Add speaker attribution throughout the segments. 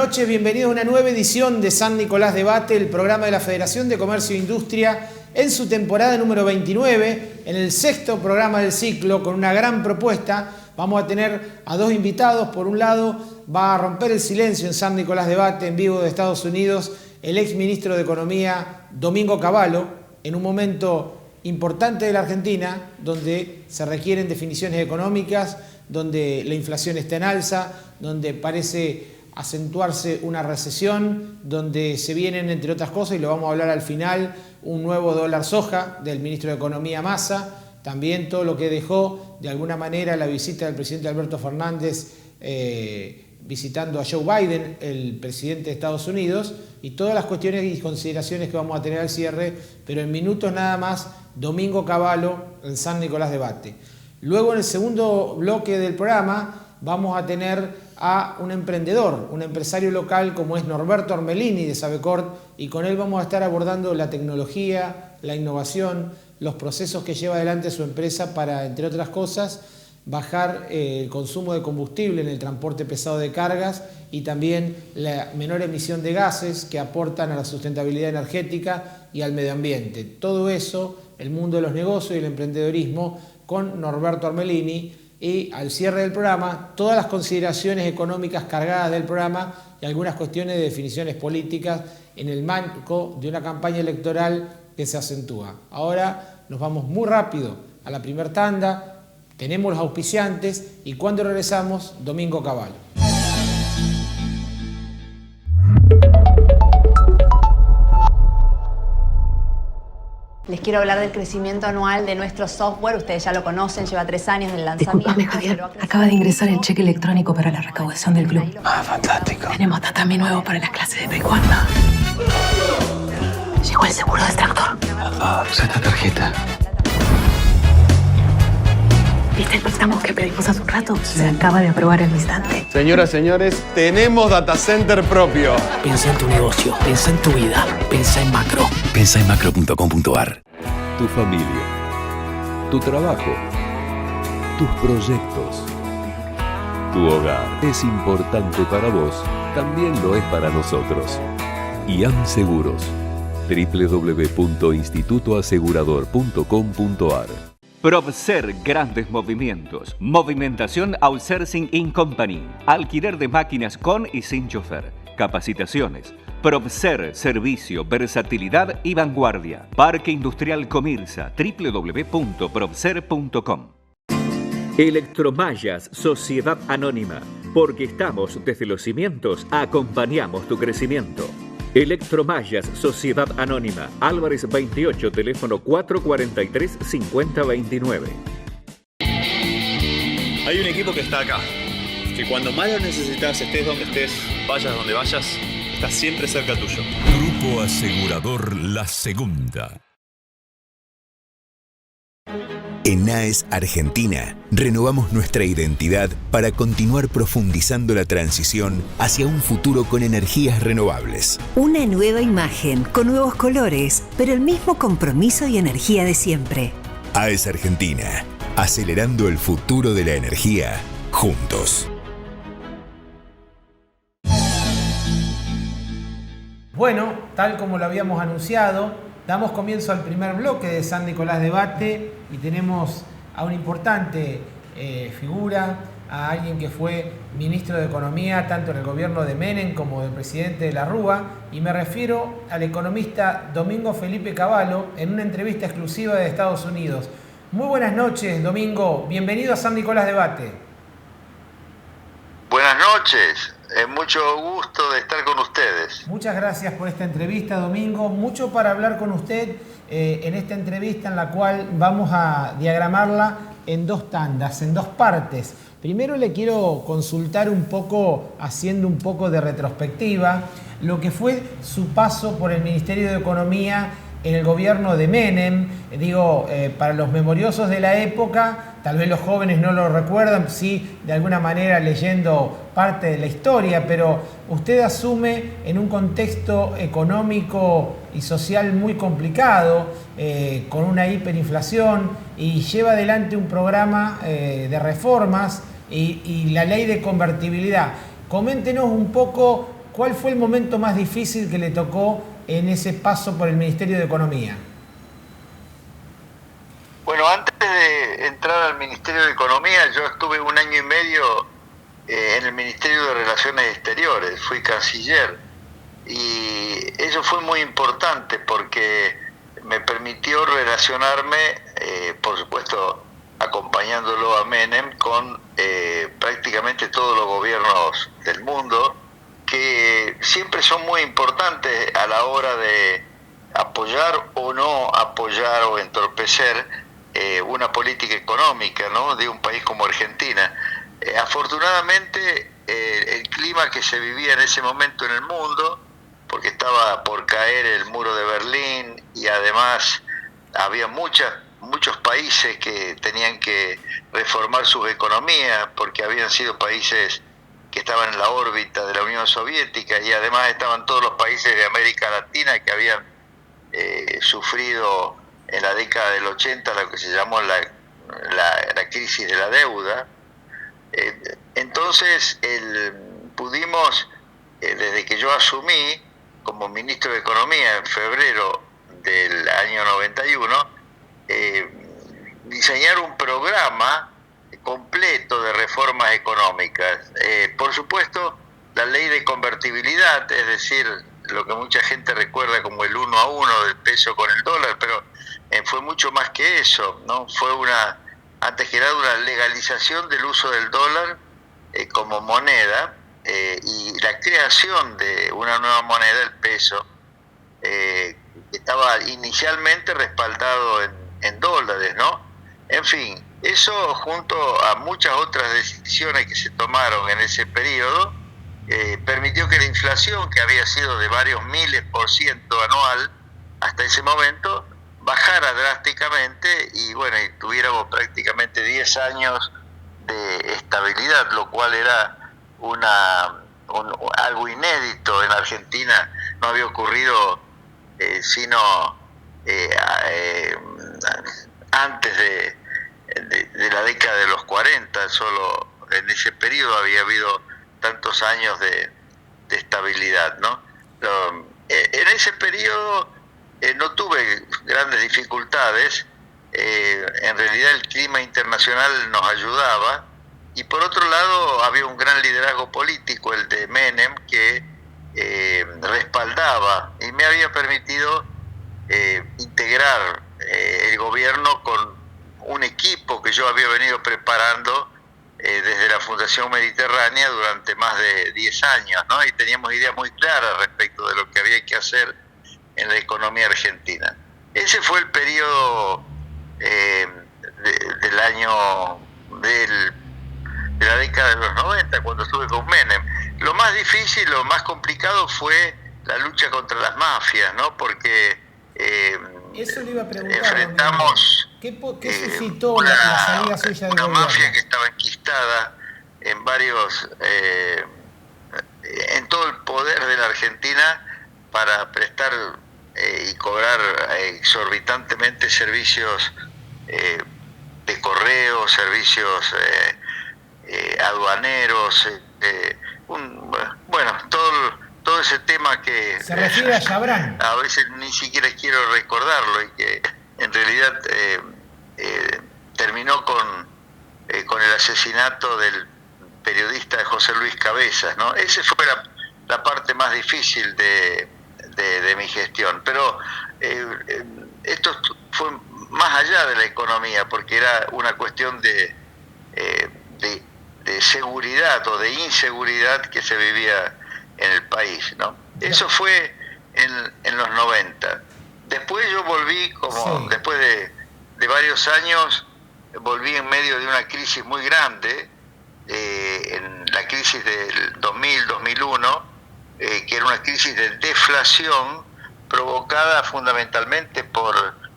Speaker 1: noches, bienvenidos a una nueva edición de San Nicolás Debate, el programa de la Federación de Comercio e Industria en su temporada número 29, en el sexto programa del ciclo, con una gran propuesta. Vamos a tener a dos invitados. Por un lado, va a romper el silencio en San Nicolás Debate, en vivo de Estados Unidos, el ex ministro de Economía, Domingo Cavallo, en un momento importante de la Argentina, donde se requieren definiciones económicas, donde la inflación está en alza, donde parece acentuarse una recesión, donde se vienen, entre otras cosas, y lo vamos a hablar al final, un nuevo dólar soja del ministro de Economía Massa, también todo lo que dejó de alguna manera la visita del presidente Alberto Fernández visitando a Joe Biden, el presidente de Estados Unidos, y todas las cuestiones y consideraciones que vamos a tener al cierre, pero en minutos nada más, Domingo Cavallo en San Nicolás Debate. Luego, en el segundo bloque del programa, vamos a tener a un emprendedor, un empresario local como es Norberto Ormelini de Sabecort, y con él vamos a estar abordando la tecnología, la innovación, los procesos que lleva adelante su empresa para, entre otras cosas, bajar el consumo de combustible en el transporte pesado de cargas y también la menor emisión de gases que aportan a la sustentabilidad energética y al medio ambiente. Todo eso, el mundo de los negocios y el emprendedorismo, con Norberto Ormelini. Y al cierre del programa, todas las consideraciones económicas cargadas del programa y algunas cuestiones de definiciones políticas en el marco de una campaña electoral que se acentúa. Ahora nos vamos muy rápido a la primera tanda, tenemos los auspiciantes y cuando regresamos, Domingo Cavallo.
Speaker 2: Les quiero hablar del crecimiento anual de nuestro software. Ustedes ya lo conocen, lleva 3 años del lanzamiento.
Speaker 3: Disculpame, Javier. Acaba de ingresar el cheque electrónico para la recaudación del club.
Speaker 4: Ah, fantástico.
Speaker 3: Tenemos tatami nuevo para las clases de taekwondo. Llegó el seguro de extractor.
Speaker 4: Usa esta tarjeta.
Speaker 3: ¿Viste el préstamo que pedimos hace un rato? Se acaba de aprobar al instante.
Speaker 5: Señoras, señores, tenemos data center propio.
Speaker 6: Piensa en tu negocio, piensa en tu vida, piensa en macro.
Speaker 7: Piensa en macro.com.ar.
Speaker 8: Tu familia, tu trabajo, tus proyectos, tu hogar es importante para vos, también lo es para nosotros. IAM Seguros, www.institutoasegurador.com.ar.
Speaker 9: Probser Grandes Movimientos. Movimentación Outsourcing In Company. Alquiler de máquinas con y sin chofer. Capacitaciones. Probser Servicio, Versatilidad y Vanguardia. Parque Industrial Comirsa. www.probser.com. Electromallas Sociedad Anónima. Porque estamos desde los cimientos, acompañamos tu crecimiento. Electromallas Sociedad Anónima, Álvarez 28, teléfono 443-5029.
Speaker 10: Hay un equipo que está acá, que cuando más lo necesitas, estés donde estés, vayas donde vayas, está siempre cerca tuyo.
Speaker 8: Grupo Asegurador La Segunda.
Speaker 7: En AES Argentina, renovamos nuestra identidad para continuar profundizando la transición hacia un futuro con energías renovables.
Speaker 11: Una nueva imagen, con nuevos colores, pero el mismo compromiso y energía de siempre.
Speaker 7: AES Argentina, acelerando el futuro de la energía, juntos.
Speaker 1: Bueno, tal como lo habíamos anunciado, damos comienzo al primer bloque de San Nicolás Debate y tenemos a una importante figura, a alguien que fue ministro de Economía tanto en el gobierno de Menem como del presidente de la Rúa, y me refiero al economista Domingo Felipe Cavallo en una entrevista exclusiva de Estados Unidos. Muy buenas noches, Domingo. Bienvenido a San Nicolás Debate.
Speaker 12: Buenas noches. Mucho gusto de estar con ustedes.
Speaker 1: Muchas gracias por esta entrevista, Domingo. Mucho para hablar con usted en esta entrevista, en la cual vamos a diagramarla en 2 tandas, en 2 partes. Primero le quiero consultar un poco, haciendo un poco de retrospectiva, lo que fue su paso por el Ministerio de Economía en el gobierno de Menem. Para los memoriosos de la época, tal vez los jóvenes no lo recuerdan, sí, de alguna manera leyendo parte de la historia, pero usted asume en un contexto económico y social muy complicado, con una hiperinflación, y lleva adelante un programa de reformas y la ley de convertibilidad. Coméntenos un poco ¿cuál fue el momento más difícil que le tocó en ese paso por el Ministerio de Economía?
Speaker 12: Bueno, antes de entrar al Ministerio de Economía, yo estuve 1 año y medio en el Ministerio de Relaciones Exteriores, fui canciller, y eso fue muy importante porque me permitió relacionarme, por supuesto, acompañándolo a Menem, con prácticamente todos los gobiernos del mundo, que siempre son muy importantes a la hora de apoyar o no apoyar o entorpecer una política económica, ¿no?, de un país como Argentina. Afortunadamente, el clima que se vivía en ese momento en el mundo, porque estaba por caer el muro de Berlín y además había muchos países que tenían que reformar sus economías porque habían sido países que estaban en la órbita de la Unión Soviética, y además estaban todos los países de América Latina que habían sufrido en la década del 80 lo que se llamó la crisis de la deuda. Entonces pudimos, desde que yo asumí como ministro de Economía en febrero del año 91, diseñar un programa completo de reformas económicas. Por supuesto, la ley de convertibilidad, es decir, lo que mucha gente recuerda como el 1 a 1 del peso con el dólar, pero fue mucho más que eso, ¿no? Fue antes que nada una legalización del uso del dólar como moneda, y la creación de una nueva moneda, el peso, que estaba inicialmente respaldado en dólares, ¿no? En fin, eso junto a muchas otras decisiones que se tomaron en ese periodo, permitió que la inflación, que había sido de varios miles % anual hasta ese momento, bajara drásticamente y bueno, y tuviéramos prácticamente 10 años de estabilidad, lo cual era algo inédito en Argentina. No había ocurrido sino antes de la década de los 40, solo en ese periodo había habido tantos años de estabilidad, ¿no? En ese periodo no tuve grandes dificultades, en realidad el clima internacional nos ayudaba, y por otro lado había un gran liderazgo político, el de Menem, que respaldaba y me había permitido integrar el gobierno con un equipo que yo había venido preparando desde la Fundación Mediterránea durante más de 10 años, ¿no? Y teníamos ideas muy claras respecto de lo que había que hacer en la economía argentina. Ese fue el periodo del año de la década de los 90, cuando estuve con Menem. Lo más difícil, lo más complicado fue la lucha contra las mafias, ¿no? Porque
Speaker 1: eso le iba a preguntar,
Speaker 12: enfrentamos
Speaker 1: ¿qué suscitó la salida suya del gobierno?
Speaker 12: Una mafia que estaba enquistada en en todo el poder de la Argentina para prestar y cobrar exorbitantemente servicios de correo, servicios aduaneros, bueno, todo ese tema que
Speaker 1: se refiere a Chabrán.
Speaker 12: A veces ni siquiera quiero recordarlo, y que en realidad terminó con el asesinato del periodista José Luis Cabezas, ¿no? Esa fue la parte más difícil de mi gestión, pero esto fue más allá de la economía, porque era una cuestión de seguridad o de inseguridad que se vivía en el país, ¿no? Eso fue en los 90. Después yo volví, después de varios años, volví en medio de una crisis muy grande, en la crisis del 2000-2001, que era una crisis de deflación provocada fundamentalmente por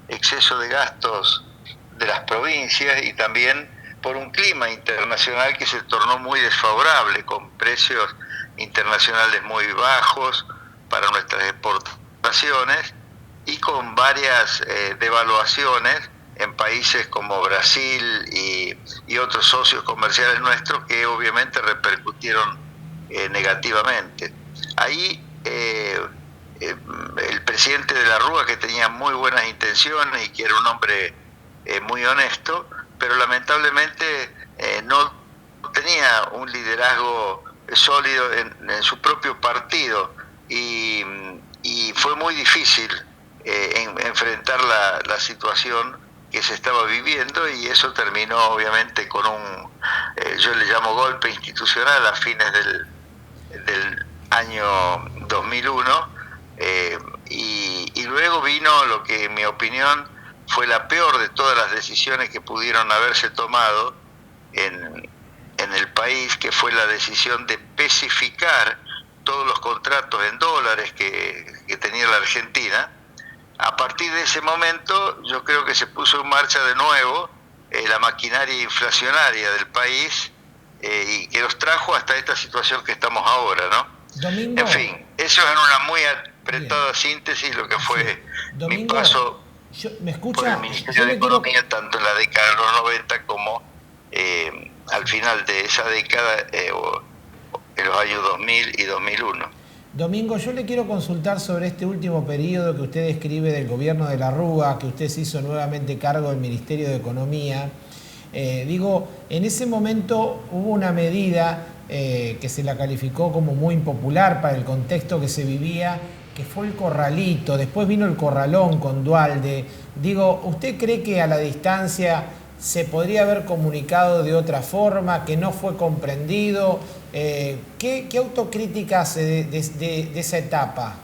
Speaker 12: exceso de gastos de las provincias y también por un clima internacional que se tornó muy desfavorable, con precios internacionales muy bajos para nuestras exportaciones y con varias devaluaciones en países como Brasil y otros socios comerciales nuestros, que obviamente repercutieron negativamente. ahí el presidente de la Rúa, que tenía muy buenas intenciones y que era un hombre muy honesto, pero lamentablemente no tenía un liderazgo sólido en su propio partido y fue muy difícil enfrentar la situación que se estaba viviendo, y eso terminó obviamente con yo le llamo golpe institucional a fines del año 2001, y luego vino lo que en mi opinión fue la peor de todas las decisiones que pudieron haberse tomado en el país, que fue la decisión de especificar todos los contratos en dólares que tenía la Argentina. A partir de ese momento yo creo que se puso en marcha de nuevo la maquinaria inflacionaria del país, y que nos trajo hasta esta situación que estamos ahora, ¿no?
Speaker 1: Domingo,
Speaker 12: en fin, eso es en una muy apretada síntesis lo que fue mi paso
Speaker 1: ¿me escucha?
Speaker 12: por el Ministerio de Economía, tanto en la década de los 90 como al final de esa década, en los años 2000 y 2001.
Speaker 1: Domingo, yo le quiero consultar sobre este último periodo que usted describe del gobierno de la Rúa, que usted se hizo nuevamente cargo del Ministerio de Economía. En ese momento hubo una medida que se la calificó como muy impopular para el contexto que se vivía, que fue el corralito. Después vino el corralón con Duhalde. ¿Usted cree que a la distancia se podría haber comunicado de otra forma, que no fue comprendido? ¿Qué autocrítica hace de esa etapa?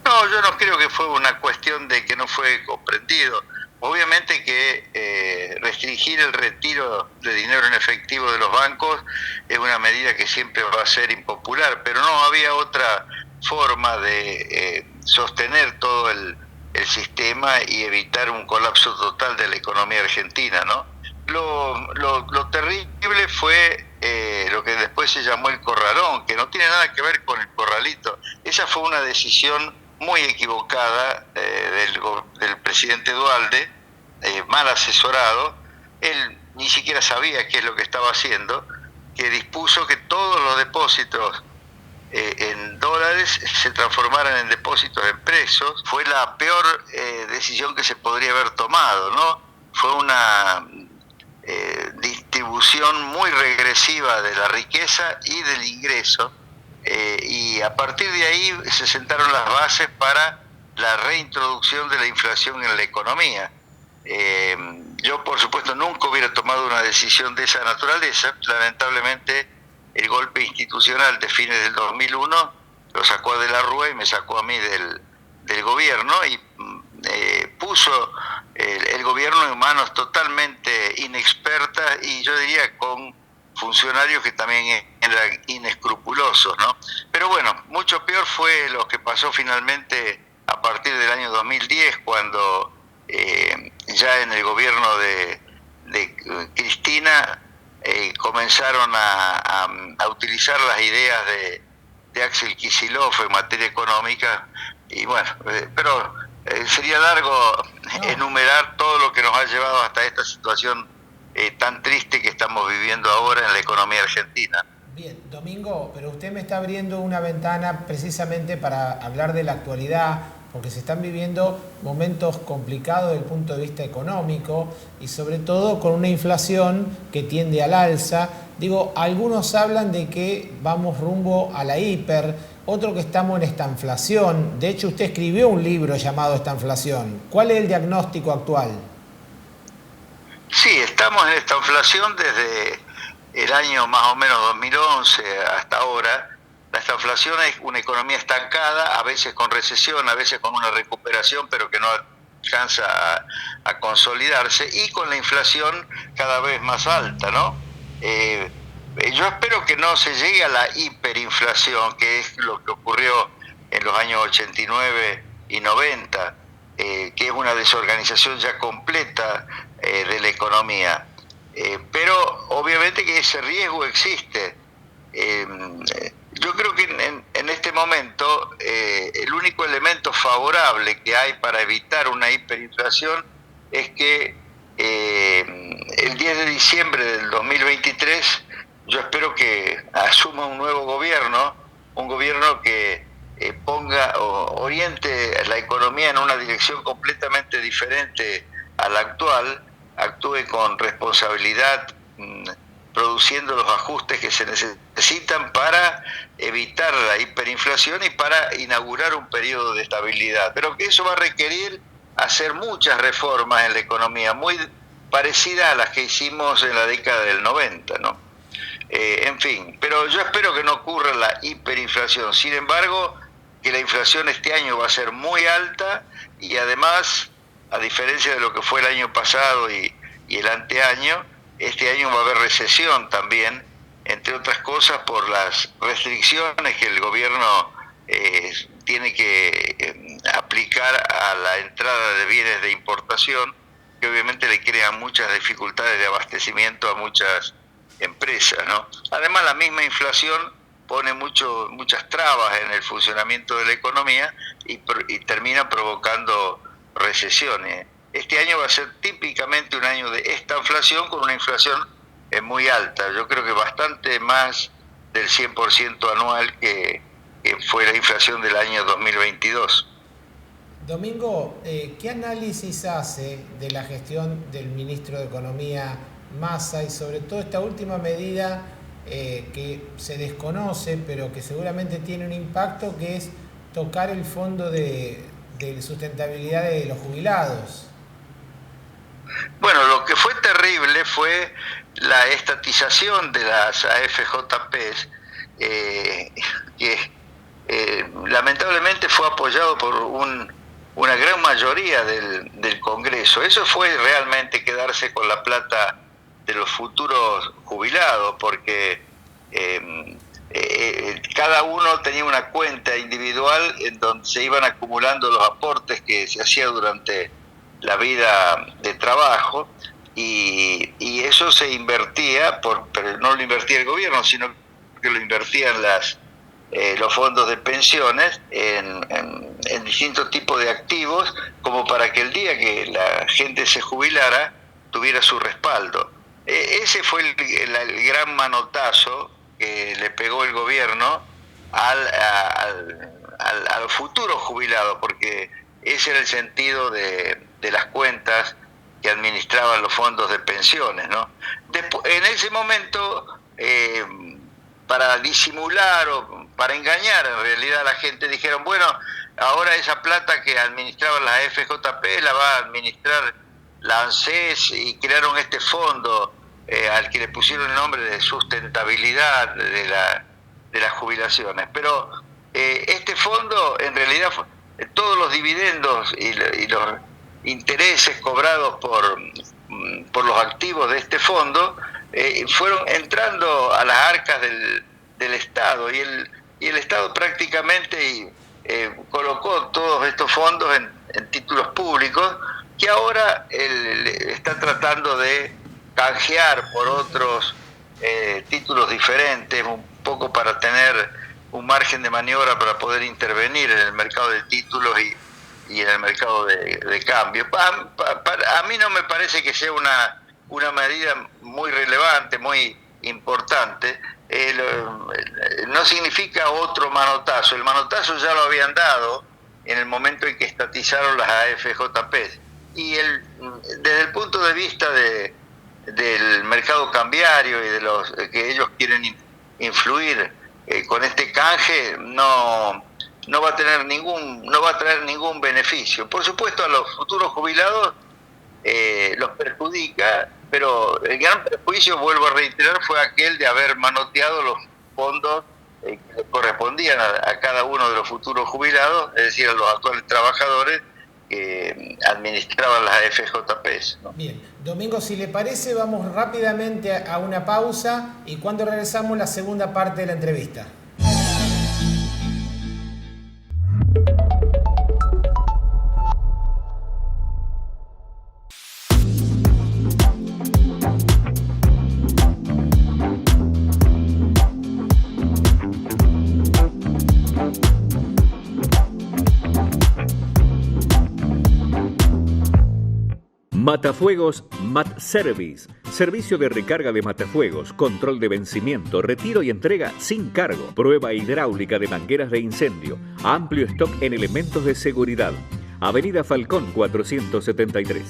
Speaker 12: No, yo no creo que fue una cuestión de que no fue comprendido. Obviamente que restringir el retiro de dinero en efectivo de los bancos es una medida que siempre va a ser impopular, pero no había otra forma de sostener todo el sistema y evitar un colapso total de la economía argentina, ¿no? Lo terrible fue lo que después se llamó el corralón, que no tiene nada que ver con el corralito. Esa fue una decisión muy equivocada del presidente Duhalde, mal asesorado. Él ni siquiera sabía qué es lo que estaba haciendo, que dispuso que todos los depósitos en dólares se transformaran en depósitos en pesos. Fue la peor decisión que se podría haber tomado, ¿no? Fue una distribución muy regresiva de la riqueza y del ingreso, y a partir de ahí se sentaron las bases para la reintroducción de la inflación en la economía. Yo, por supuesto, nunca hubiera tomado una decisión de esa naturaleza. Lamentablemente, el golpe institucional de fines del 2001 lo sacó a De la Rúa y me sacó a mí del gobierno, y puso el gobierno en manos totalmente inexpertas, y yo diría con funcionarios que también eran inescrupulosos, ¿no? Pero bueno, mucho peor fue lo que pasó finalmente a partir del año 2010, cuando ya en el gobierno de Cristina comenzaron a utilizar las ideas de Axel Kicillof en materia económica, y bueno, pero sería largo enumerar todo lo que nos ha llevado hasta esta situación tan triste que estamos viviendo ahora en la economía argentina.
Speaker 1: Bien, Domingo, pero usted me está abriendo una ventana precisamente para hablar de la actualidad, porque se están viviendo momentos complicados desde el punto de vista económico y sobre todo con una inflación que tiende al alza. Algunos hablan de que vamos rumbo a la hiper, otros que estamos en estanflación. De hecho, usted escribió un libro llamado Estanflación. ¿Cuál es el diagnóstico actual?
Speaker 12: Sí, estamos en estanflación desde el año más o menos 2011 hasta ahora. La estanflación es una economía estancada, a veces con recesión, a veces con una recuperación, pero que no alcanza a consolidarse, y con la inflación cada vez más alta, ¿no? Yo espero que no se llegue a la hiperinflación, que es lo que ocurrió en los años 89 y 90, que es una desorganización ya completa de la economía. Pero obviamente que ese riesgo existe. Yo creo que en este momento el único elemento favorable que hay para evitar una hiperinflación es que el 10 de diciembre del 2023 yo espero que asuma un nuevo gobierno un gobierno que ponga o oriente la economía en una dirección completamente diferente a la actual, actúe con responsabilidad, produciendo los ajustes que se necesitan para evitar la hiperinflación y para inaugurar un periodo de estabilidad. Pero que eso va a requerir hacer muchas reformas en la economía, muy parecidas a las que hicimos en la década del 90, ¿no? En fin, pero yo espero que no ocurra la hiperinflación. Sin embargo, que la inflación este año va a ser muy alta y además, a diferencia de lo que fue el año pasado y el anteaño, este año va a haber recesión también, entre otras cosas por las restricciones que el gobierno tiene que aplicar a la entrada de bienes de importación, que obviamente le crean muchas dificultades de abastecimiento a muchas empresas, ¿no? Además, la misma inflación pone muchas trabas en el funcionamiento de la economía y termina provocando recesiones. Este año va a ser típicamente un año de estanflación con una inflación muy alta. Yo creo que bastante más del 100% anual que fue la inflación del año 2022.
Speaker 1: Domingo, ¿qué análisis hace de la gestión del ministro de Economía Massa y sobre todo esta última medida que se desconoce, pero que seguramente tiene un impacto, que es tocar el fondo de sustentabilidad de los jubilados?
Speaker 12: Bueno, lo que fue terrible fue la estatización de las AFJPs, que lamentablemente fue apoyado por una gran mayoría del Congreso. Eso fue realmente quedarse con la plata de los futuros jubilados, porque cada uno tenía una cuenta individual en donde se iban acumulando los aportes que se hacía durante la vida de trabajo, y eso se invertía, pero no lo invertía el gobierno, sino que lo invertían los fondos de pensiones en distintos tipos de activos, como para que el día que la gente se jubilara tuviera su respaldo. Ese fue el gran manotazo que le pegó el gobierno al futuro jubilado, porque ese era el sentido de las cuentas que administraban los fondos de pensiones, ¿no? En ese momento, para disimular o para engañar en realidad a la gente, dijeron, bueno, ahora esa plata que administraban las FJP la va a administrar la ANSES, y crearon este fondo al que le pusieron el nombre de sustentabilidad de las jubilaciones. Pero este fondo, en realidad, todos los dividendos y los intereses cobrados por los activos de este fondo fueron entrando a las arcas del Estado, y el Estado prácticamente colocó todos estos fondos en títulos públicos, que ahora está tratando de canjear por otros títulos diferentes, un poco para tener un margen de maniobra para poder intervenir en el mercado de títulos y en el mercado de cambio. A mí no me parece que sea una medida muy relevante, muy importante. No significa otro manotazo. El manotazo ya lo habían dado en el momento en que estatizaron las AFJP. Y desde el punto de vista del mercado cambiario y de los que ellos quieren influir con este canje, no va a traer ningún beneficio. Por supuesto, a los futuros jubilados los perjudica, pero el gran perjuicio, vuelvo a reiterar, fue aquel de haber manoteado los fondos que le correspondían a cada uno de los futuros jubilados, es decir, a los actuales trabajadores que administraban las AFJPs, ¿no?
Speaker 1: Bien, Domingo, si le parece, vamos rápidamente a una pausa, y cuando regresamos la segunda parte de la entrevista.
Speaker 9: Matafuegos MatService. Servicio de recarga de matafuegos, control de vencimiento, retiro y entrega sin cargo. Prueba hidráulica de mangueras de incendio. Amplio stock en elementos de seguridad. Avenida Falcón 473.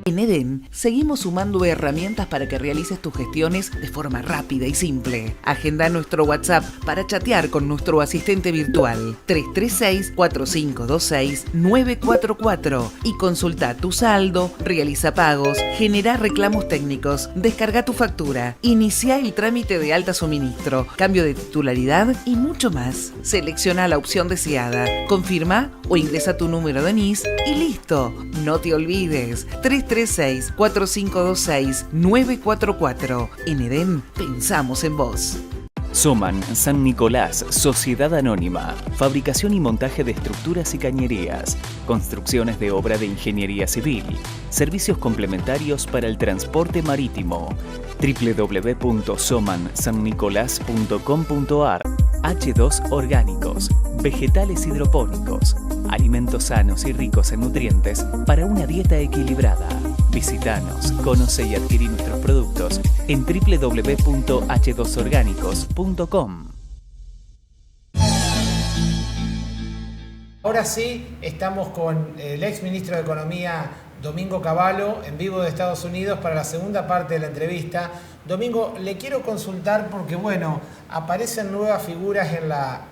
Speaker 13: En Edén seguimos sumando herramientas para que realices tus gestiones de forma rápida y simple. Agenda nuestro WhatsApp para chatear con nuestro asistente virtual 336-4526-944 y consulta tu saldo, realiza pagos, genera reclamos técnicos, descarga tu factura, inicia el trámite de alta suministro, cambio de titularidad y mucho más. Selecciona la opción deseada, confirma o ingresa tu número de NIS y listo. No te olvides. 336-4526-944. En Edén pensamos en vos.
Speaker 14: Soman San Nicolás, Sociedad Anónima. Fabricación y montaje de estructuras y cañerías. Construcciones de obra de ingeniería civil. Servicios complementarios para el transporte marítimo. www.somansannicolás.com.ar. H2 Orgánicos. Vegetales hidropónicos. Alimentos sanos y ricos en nutrientes para una dieta equilibrada. Visítanos, conoce y adquirí nuestros productos en www.h2orgánicos.com.
Speaker 1: Ahora sí, estamos con el ex ministro de Economía, Domingo Cavallo, en vivo de Estados Unidos para la segunda parte de la entrevista. Domingo, le quiero consultar porque, bueno, aparecen nuevas figuras en la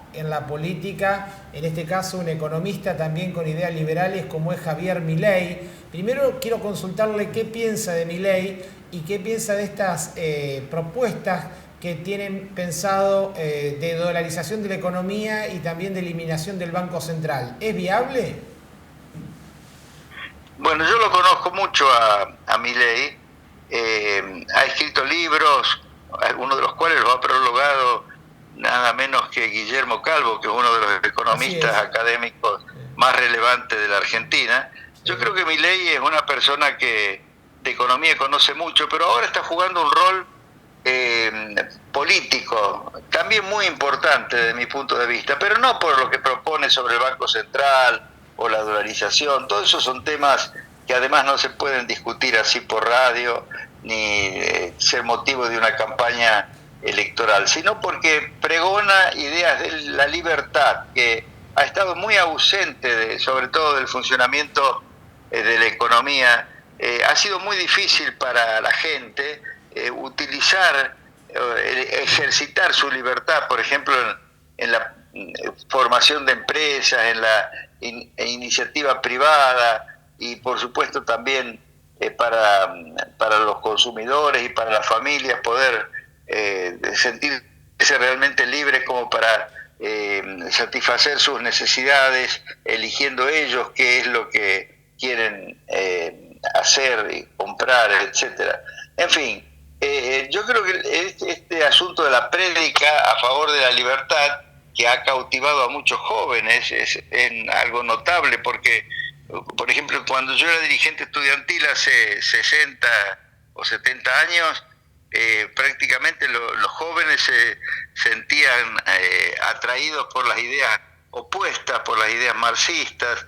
Speaker 1: política, en este caso un economista también con ideas liberales como es Javier Milei. Primero quiero consultarle qué piensa de Milei y qué piensa de estas propuestas que tienen pensado de dolarización de la economía y también de eliminación del Banco Central. ¿Es viable?
Speaker 12: Bueno, yo lo conozco mucho a Milei. Ha escrito libros, algunos de los cuales los ha prologado nada menos que Guillermo Calvo, que es uno de los economistas académicos más relevantes de la Argentina. Yo creo que Milei es una persona que de economía conoce mucho, pero ahora está jugando un rol político, también muy importante desde mi punto de vista, pero no por lo que propone sobre el Banco Central o la dolarización. Todos esos son temas que además no se pueden discutir así por radio, ni ser motivo de una campaña electoral, sino porque pregona ideas de la libertad, que ha estado muy ausente, sobre todo del funcionamiento de la economía. Ha sido muy difícil para la gente ejercitar su libertad, por ejemplo, en la formación de empresas, en la iniciativa privada y, por supuesto, también para los consumidores y para las familias poder sentirse realmente libres como para satisfacer sus necesidades, eligiendo ellos qué es lo que quieren hacer y comprar, etcétera. En fin, yo creo que este asunto de la prédica a favor de la libertad, que ha cautivado a muchos jóvenes, es algo notable, porque, por ejemplo, cuando yo era dirigente estudiantil hace 60 o 70 años, prácticamente los jóvenes se sentían atraídos por las ideas opuestas, por las ideas marxistas,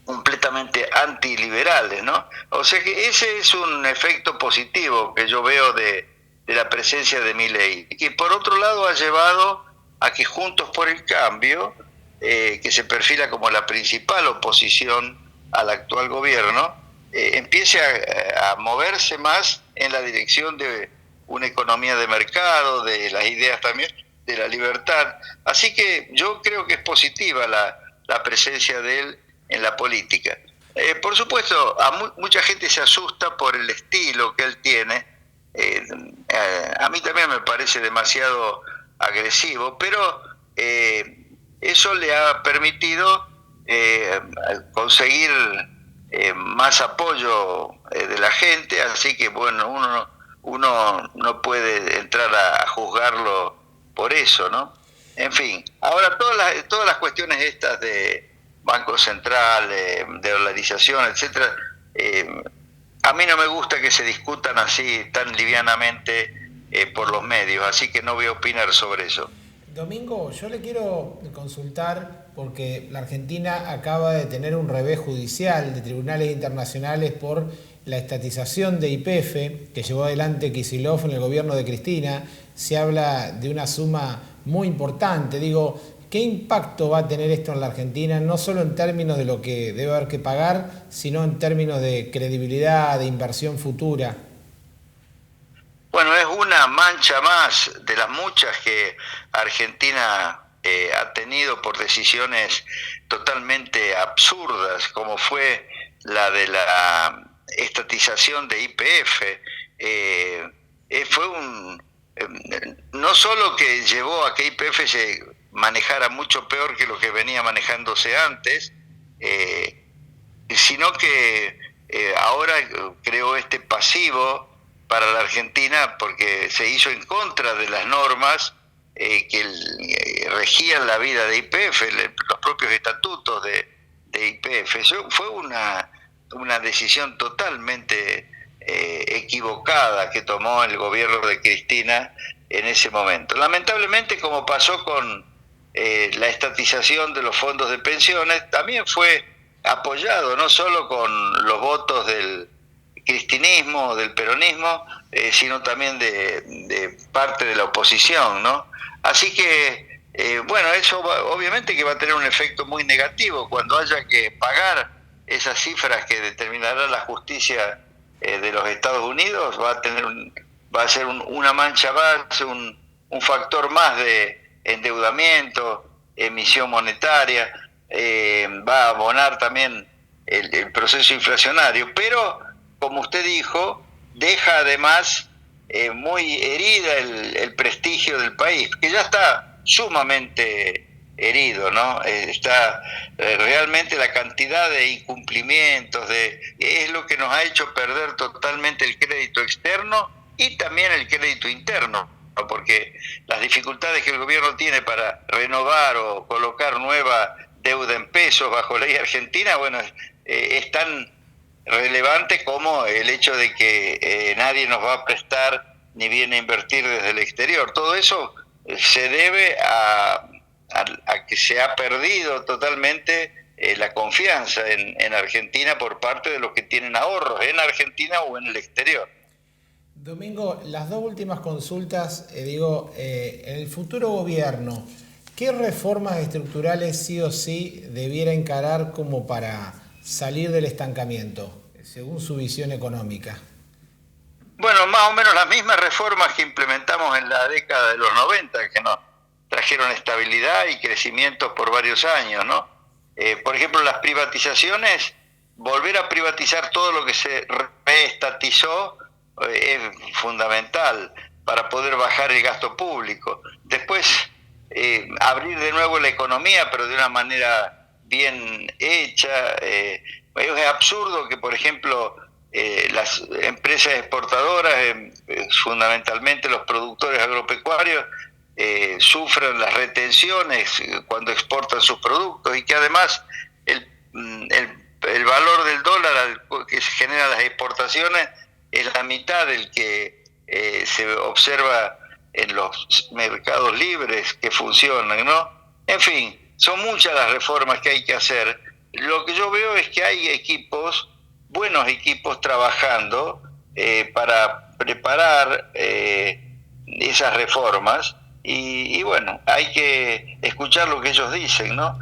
Speaker 12: completamente antiliberales, ¿no? O sea que ese es un efecto positivo que yo veo de la presencia de Milei, que por otro lado ha llevado a que Juntos por el Cambio, que se perfila como la principal oposición al actual gobierno, empiece a moverse más en la dirección de una economía de mercado, de las ideas también de la libertad. Así que yo creo que es positiva la presencia de él en la política. Por supuesto, mucha gente se asusta por el estilo que él tiene. A mí también me parece demasiado agresivo, pero eso le ha permitido conseguir más apoyo de la gente, así que bueno, uno no puede entrar a juzgarlo por eso, ¿no? En fin, ahora todas las cuestiones estas de Banco Central, de dolarización, etcétera, a mí no me gusta que se discutan así tan livianamente por los medios, así que no voy a opinar sobre eso.
Speaker 1: Domingo, yo le quiero consultar porque la Argentina acaba de tener un revés judicial de tribunales internacionales por la estatización de YPF que llevó adelante Kicillof en el gobierno de Cristina. Se habla de una suma muy importante. Digo, ¿qué impacto va a tener esto en la Argentina? No solo en términos de lo que debe haber que pagar, sino en términos de credibilidad, de inversión futura.
Speaker 12: Bueno, es una mancha más de las muchas que Argentina ha tenido por decisiones totalmente absurdas, como fue la de la estatización de YPF. Fue no solo que llevó a que YPF se manejara mucho peor que lo que venía manejándose antes, sino que ahora creó este pasivo para la Argentina porque se hizo en contra de las normas que regían la vida de YPF, los propios estatutos de YPF. Eso fue una decisión totalmente equivocada que tomó el gobierno de Cristina en ese momento. Lamentablemente, como pasó con la estatización de los fondos de pensiones, también fue apoyado no solo con los votos del cristinismo, del peronismo, sino también de parte de la oposición, ¿no? Así que, bueno, eso obviamente que va a tener un efecto muy negativo cuando haya que pagar esas cifras que determinará la justicia de los Estados Unidos. Va a ser una mancha más, un factor más de endeudamiento, emisión monetaria, va a abonar también el proceso inflacionario, pero como usted dijo, deja además muy herida el prestigio del país, que ya está sumamente herido, ¿no? Está realmente la cantidad de incumplimientos, es lo que nos ha hecho perder totalmente el crédito externo y también el crédito interno, ¿no? Porque las dificultades que el gobierno tiene para renovar o colocar nueva deuda en pesos bajo ley argentina, bueno, es tan relevante como el hecho de que nadie nos va a prestar ni viene a invertir desde el exterior. Todo eso se debe a que se ha perdido totalmente la confianza en Argentina por parte de los que tienen ahorros en Argentina o en el exterior.
Speaker 1: Domingo, las dos últimas consultas, en el futuro gobierno, ¿qué reformas estructurales sí o sí debiera encarar como para salir del estancamiento, según su visión económica?
Speaker 12: Bueno, más o menos las mismas reformas que implementamos en la década de los 90, que nos trajeron estabilidad y crecimiento por varios años, ¿no? Por ejemplo, las privatizaciones, volver a privatizar todo lo que se reestatizó es fundamental para poder bajar el gasto público. Después, abrir de nuevo la economía, pero de una manera bien hecha. Es absurdo que, por ejemplo, las empresas exportadoras, fundamentalmente los productores agropecuarios, sufran las retenciones cuando exportan sus productos y que además el valor del dólar que se genera las exportaciones es la mitad del que se observa en los mercados libres que funcionan, ¿no? En fin, son muchas las reformas que hay que hacer. Lo que yo veo es que hay buenos equipos trabajando para preparar esas reformas y bueno, hay que escuchar lo que ellos dicen, ¿no?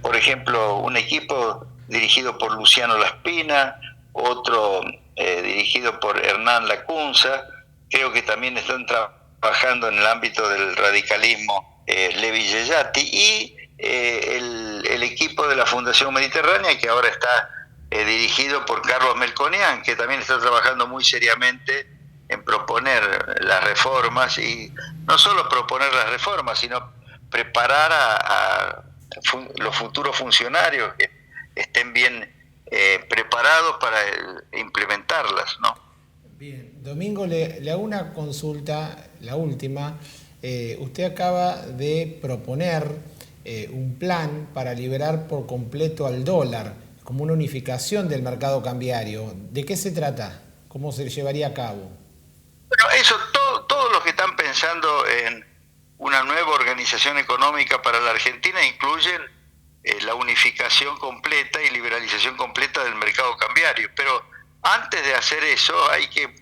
Speaker 12: Por ejemplo, un equipo dirigido por Luciano Laspina, otro dirigido por Hernán Lacunza, creo que también están trabajando en el ámbito del radicalismo Levi Yeyati, y el equipo de la Fundación Mediterránea, que ahora está dirigido por Carlos Melconian, que también está trabajando muy seriamente en proponer las reformas, y no solo proponer las reformas, sino preparar a los futuros funcionarios que estén bien preparados para implementarlas, ¿no?
Speaker 1: Bien, Domingo, le hago una consulta, la última. Usted acaba de proponer un plan para liberar por completo al dólar, como una unificación del mercado cambiario. ¿De qué se trata? ¿Cómo se llevaría a cabo?
Speaker 12: Bueno, eso, todos los que están pensando en una nueva organización económica para la Argentina incluyen la unificación completa y liberalización completa del mercado cambiario. Pero antes de hacer eso hay que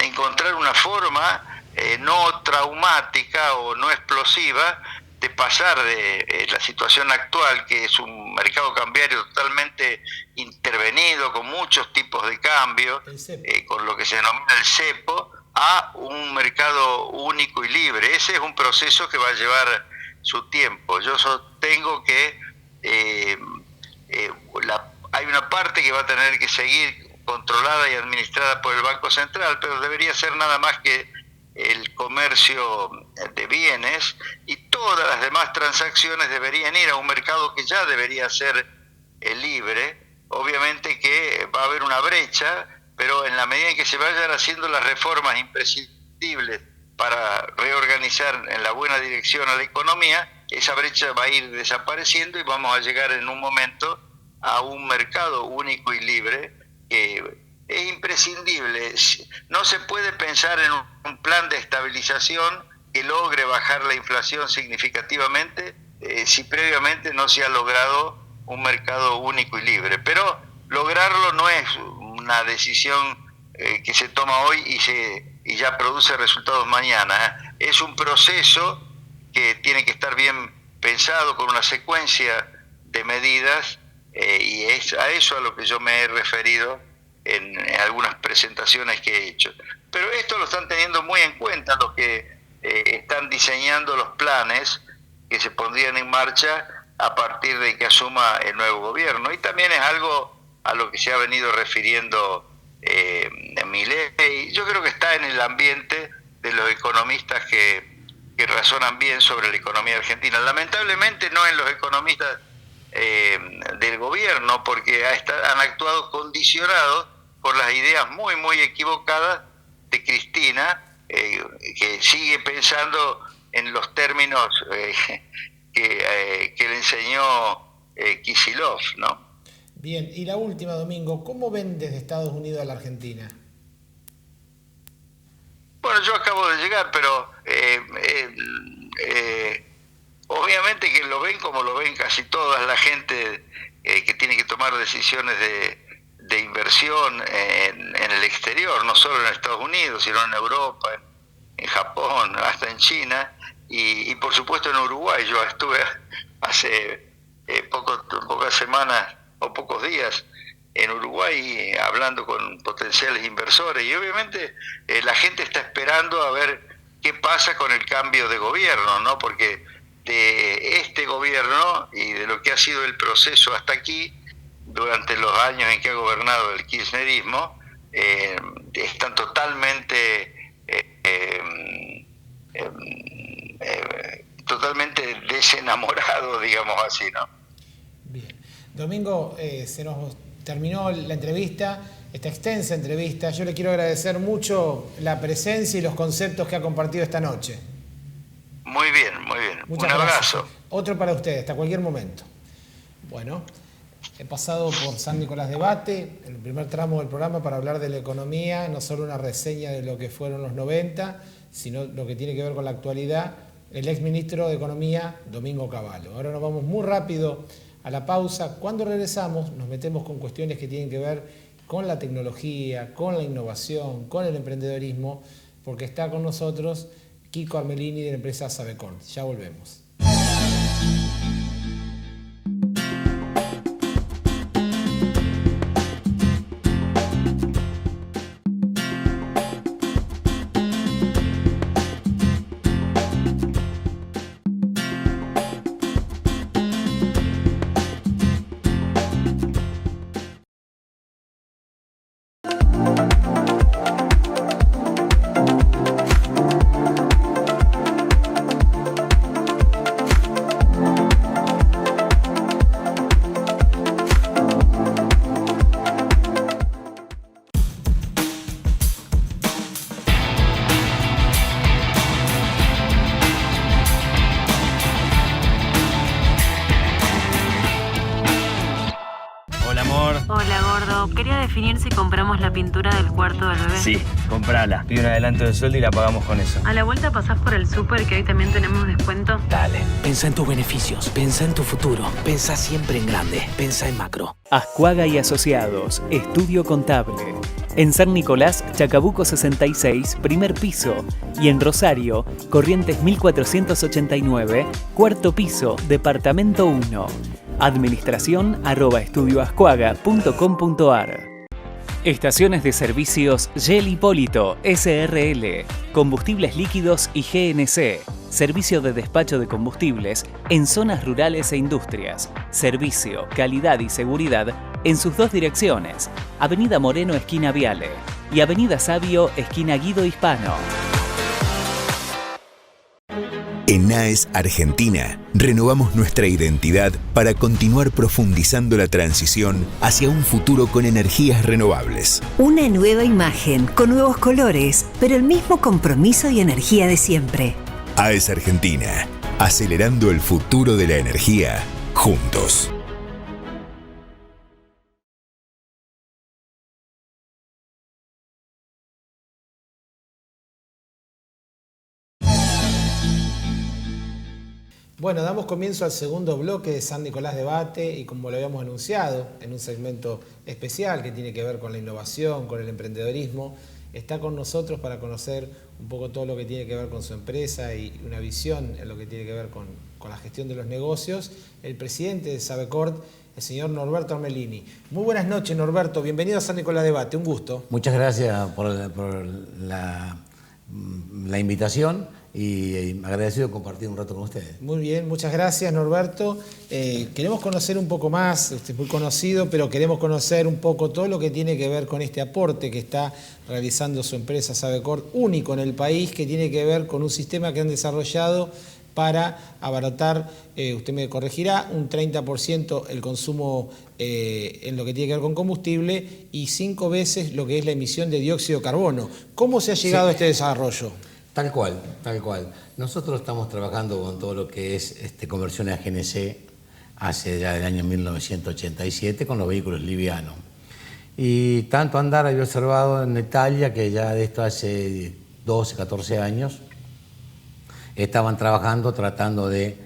Speaker 12: encontrar una forma no traumática o no explosiva de pasar de la situación actual, que es un mercado cambiario totalmente intervenido, con muchos tipos de cambio, con lo que se denomina el cepo, a un mercado único y libre. Ese es un proceso que va a llevar su tiempo. Yo sostengo que hay una parte que va a tener que seguir controlada y administrada por el Banco Central, pero debería ser nada más que el comercio de bienes, y todas las demás transacciones deberían ir a un mercado que ya debería ser libre. Obviamente que va a haber una brecha, pero en la medida en que se vayan haciendo las reformas imprescindibles para reorganizar en la buena dirección a la economía, esa brecha va a ir desapareciendo y vamos a llegar en un momento a un mercado único y libre que es imprescindible. No se puede pensar en un plan de estabilización que logre bajar la inflación significativamente si previamente no se ha logrado un mercado único y libre. Pero lograrlo no es una decisión que se toma hoy y ya produce resultados mañana. Es un proceso que tiene que estar bien pensado, con una secuencia de medidas, y es a eso a lo que yo me he referido en algunas presentaciones que he hecho. Pero esto lo están teniendo muy en cuenta los que están diseñando los planes que se pondrían en marcha a partir de que asuma el nuevo gobierno. Y también es algo a lo que se ha venido refiriendo Milei. Yo creo que está en el ambiente de los economistas que razonan bien sobre la economía argentina. Lamentablemente no en los economistas del gobierno, porque han actuado condicionados por las ideas muy, muy equivocadas de Cristina, que sigue pensando en los términos que le enseñó Kicillof, ¿no?
Speaker 1: Bien, y la última, Domingo, ¿cómo ven desde Estados Unidos a la Argentina?
Speaker 12: Bueno, yo acabo de llegar, pero obviamente que lo ven como lo ven casi toda la gente que tiene que tomar decisiones de inversión en el exterior, no solo en Estados Unidos, sino en Europa, en Japón, hasta en China, y por supuesto en Uruguay. Yo estuve hace pocas semanas o pocos días en Uruguay hablando con potenciales inversores, y obviamente la gente está esperando a ver qué pasa con el cambio de gobierno, ¿no? Porque de este gobierno y de lo que ha sido el proceso hasta aquí, durante los años en que ha gobernado el kirchnerismo, están totalmente desenamorados, digamos así, ¿no?
Speaker 1: Bien. Domingo, se nos terminó la entrevista, esta extensa entrevista. Yo le quiero agradecer mucho la presencia y los conceptos que ha compartido esta noche.
Speaker 12: Muy bien, muy bien.
Speaker 1: Muchas
Speaker 12: Un
Speaker 1: gracias.
Speaker 12: abrazo.
Speaker 1: Otro para ustedes, hasta cualquier momento. Bueno, he pasado por San Nicolás de Bate, en el primer tramo del programa, para hablar de la economía, no solo una reseña de lo que fueron los 90, sino lo que tiene que ver con la actualidad, el exministro de Economía, Domingo Cavallo. Ahora nos vamos muy rápido a la pausa. Cuando regresamos nos metemos con cuestiones que tienen que ver con la tecnología, con la innovación, con el emprendedorismo, porque está con nosotros Kiko Armelini de la empresa Sabecort. Ya volvemos.
Speaker 3: definir si compramos la pintura del cuarto del bebé.
Speaker 15: Sí, comprala. Pide un adelanto del sueldo y la pagamos con eso.
Speaker 3: A la vuelta pasás por el súper, que hoy también tenemos descuento.
Speaker 6: Dale. Pensa en tus beneficios. Pensa en tu futuro. Pensa siempre en grande. Pensa en macro.
Speaker 14: Ascuaga y Asociados, Estudio Contable. En San Nicolás, Chacabuco 66, primer piso. Y en Rosario, Corrientes 1489, cuarto piso, departamento 1. Administración@estudioascuaga.com.ar. Estaciones de servicios Yel Hipólito, SRL, combustibles líquidos y GNC, servicio de despacho de combustibles en zonas rurales e industrias, servicio, calidad y seguridad en sus dos direcciones, Avenida Moreno esquina Viale y Avenida Sabio esquina Guido Hispano.
Speaker 7: En NAES Argentina, renovamos nuestra identidad para continuar profundizando la transición hacia un futuro con energías renovables.
Speaker 11: Una nueva imagen, con nuevos colores, pero el mismo compromiso y energía de siempre.
Speaker 7: AES Argentina, acelerando el futuro de la energía, juntos.
Speaker 1: Bueno, damos comienzo al segundo bloque de San Nicolás Debate y como lo habíamos anunciado en un segmento especial que tiene que ver con la innovación, con el emprendedorismo, está con nosotros para conocer un poco todo lo que tiene que ver con su empresa y una visión en lo que tiene que ver con la gestión de los negocios, el presidente de Sabecort, el señor Norberto Armelini. Muy buenas noches, Norberto. Bienvenido a San Nicolás Debate. Un gusto.
Speaker 16: Muchas gracias por la invitación. Y agradecido de compartir un rato con ustedes.
Speaker 1: Muy bien, muchas gracias, Norberto. Queremos conocer un poco más, usted es muy conocido, pero queremos conocer un poco todo lo que tiene que ver con este aporte que está realizando su empresa Sabecort, único en el país, que tiene que ver con un sistema que han desarrollado para abaratar, usted me corregirá, un 30% el consumo en lo que tiene que ver con combustible y 5 veces lo que es la emisión de dióxido de carbono. ¿Cómo se ha llegado a este desarrollo?
Speaker 16: Tal cual, tal cual. Nosotros estamos trabajando con todo lo que es conversiones a GNC hace ya del año 1987 con los vehículos livianos. Y tanto andar había observado en Italia que ya de esto hace 12, 14 años estaban trabajando tratando de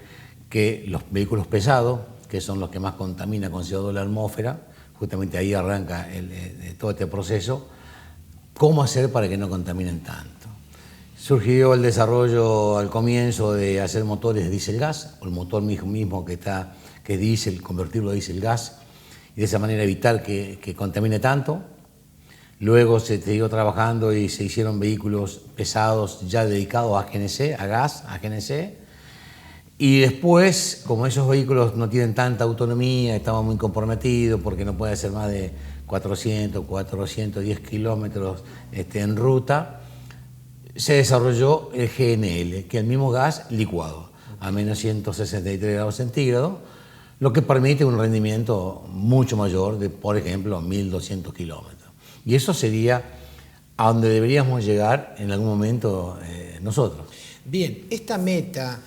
Speaker 16: que los vehículos pesados, que son los que más contaminan con CO2 la atmósfera, justamente ahí arranca todo este proceso, cómo hacer para que no contaminen tanto. Surgió el desarrollo al comienzo de hacer motores diésel-gas, o el motor mismo que es diésel, convertirlo a diésel-gas, y de esa manera evitar que contamine tanto. Luego se siguió trabajando y se hicieron vehículos pesados ya dedicados a GNC, a gas, a GNC. Y después, como esos vehículos no tienen tanta autonomía, estaban muy comprometidos porque no puede hacer más de 400, 410 kilómetros en ruta, se desarrolló el GNL, que es el mismo gas licuado, a menos 163 grados centígrados, lo que permite un rendimiento mucho mayor de, por ejemplo, 1.200 kilómetros. Y eso sería a donde deberíamos llegar en algún momento nosotros.
Speaker 1: Bien, esta meta,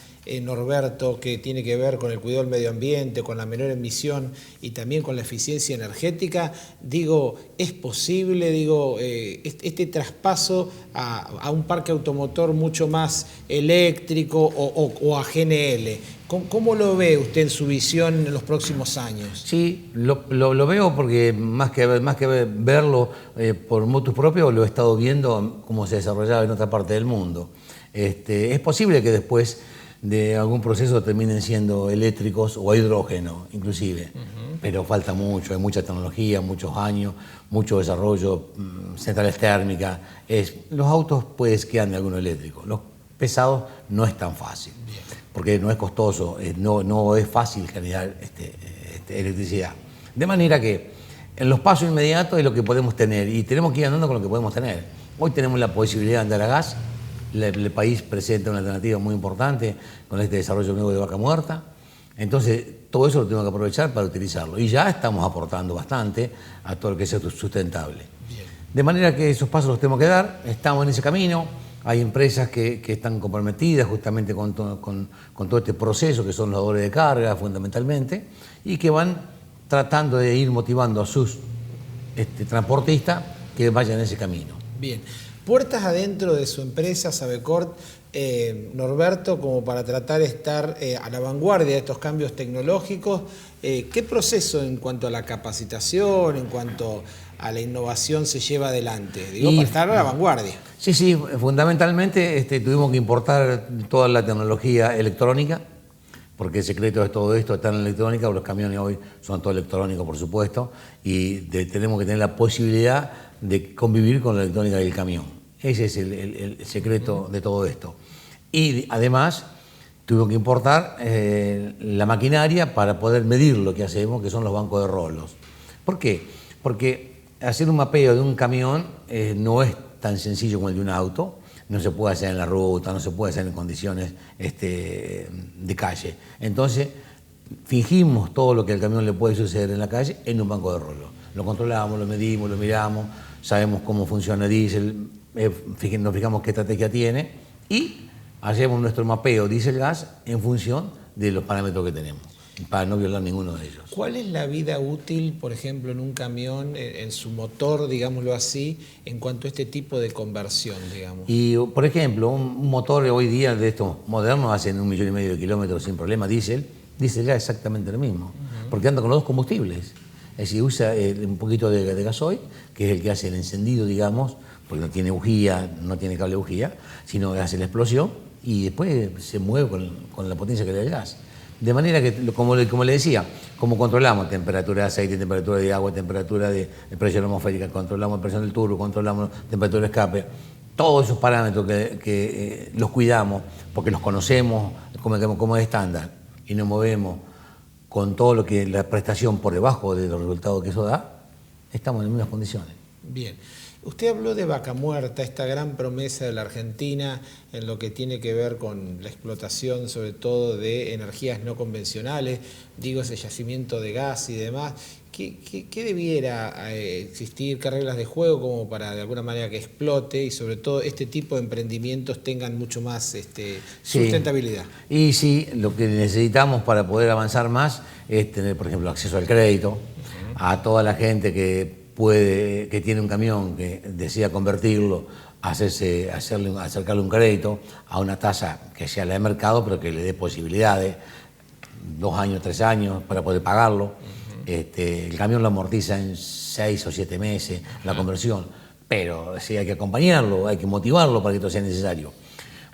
Speaker 1: Norberto, que tiene que ver con el cuidado del medio ambiente, con la menor emisión y también con la eficiencia energética, digo, ¿es posible, este traspaso a un parque automotor mucho más eléctrico o a GNL? ¿Cómo lo ve usted en su visión en los próximos años?
Speaker 16: Sí, lo veo porque más que verlo por motus propio, lo he estado viendo cómo se desarrollaba en otra parte del mundo. Es posible que después de algún proceso terminen siendo eléctricos o a hidrógeno, inclusive. Pero falta mucho, hay mucha tecnología, muchos años, mucho desarrollo, centrales térmicas. Los autos pues quedan de alguno eléctrico. Los pesados no es tan fácil, porque no es costoso, no es fácil generar electricidad. De manera que en los pasos inmediatos es lo que podemos tener y tenemos que ir andando con lo que podemos tener. Hoy tenemos la posibilidad de andar a gas. El país presenta una alternativa muy importante con este desarrollo nuevo de Vaca Muerta. Entonces, todo eso lo tenemos que aprovechar para utilizarlo. Y ya estamos aportando bastante a todo lo que sea sustentable. Bien. De manera que esos pasos los tenemos que dar, estamos en ese camino. Hay empresas que están comprometidas justamente con todo este proceso, que son los dadores de carga fundamentalmente, y que van tratando de ir motivando a sus transportista que vaya en ese camino.
Speaker 1: Bien. Puertas adentro de su empresa, Sabecort, Norberto, como para tratar de estar a la vanguardia de estos cambios tecnológicos. ¿Qué proceso en cuanto a la capacitación, en cuanto a la innovación se lleva adelante? Para estar a la vanguardia.
Speaker 16: Sí, fundamentalmente tuvimos que importar toda la tecnología electrónica, porque el secreto de todo esto está en la electrónica. Los camiones hoy son todo electrónico, por supuesto, y tenemos que tener la posibilidad de convivir con la electrónica del camión. Ese es el secreto de todo esto. Y además tuvimos que importar la maquinaria para poder medir lo que hacemos, que son los bancos de rolos. ¿Por qué? Porque hacer un mapeo de un camión no es tan sencillo como el de un auto. No se puede hacer en la ruta, no se puede hacer en condiciones de calle. Entonces, fingimos todo lo que al camión le puede suceder en la calle en un banco de rolos. Lo controlamos, lo medimos, lo miramos, sabemos cómo funciona el diésel, nos fijamos qué estrategia tiene y hacemos nuestro mapeo diésel-gas en función de los parámetros que tenemos, para no violar ninguno de ellos.
Speaker 1: ¿Cuál es la vida útil, por ejemplo, en un camión, en su motor, digámoslo así, en cuanto a este tipo de conversión, digamos?
Speaker 16: Y, por ejemplo, un motor hoy día de estos modernos hacen 1,5 millones de kilómetros sin problema, diésel ya es exactamente lo mismo, porque anda con los dos combustibles. Es decir, usa un poquito de gasoil, que es el que hace el encendido, digamos, porque no tiene bujía, no tiene cable de bujía, sino que hace la explosión y después se mueve con la potencia que le da el gas. De manera que, como le decía, como controlamos temperatura de aceite, temperatura de agua, temperatura de presión atmosférica, controlamos presión del turbo, controlamos temperatura de escape, todos esos parámetros que los cuidamos porque los conocemos como es estándar y nos movemos con todo lo que la prestación por debajo de los resultados que eso da, estamos en las mismas condiciones.
Speaker 1: Bien. Usted habló de Vaca Muerta, esta gran promesa de la Argentina en lo que tiene que ver con la explotación, sobre todo de energías no convencionales, digo, ese yacimiento de gas y demás. ¿Qué debiera existir, qué reglas de juego como para de alguna manera que explote y sobre todo este tipo de emprendimientos tengan mucho más sustentabilidad?
Speaker 16: Y sí, lo que necesitamos para poder avanzar más es tener, por ejemplo, acceso al crédito a toda la gente que tiene un camión, que desea convertirlo, acercarle un crédito a una tasa que sea la de mercado, pero que le dé posibilidades, 2 años, 3 años, para poder pagarlo. El camión lo amortiza en 6 o 7 meses, la conversión, pero sí hay que acompañarlo, hay que motivarlo para que esto sea necesario.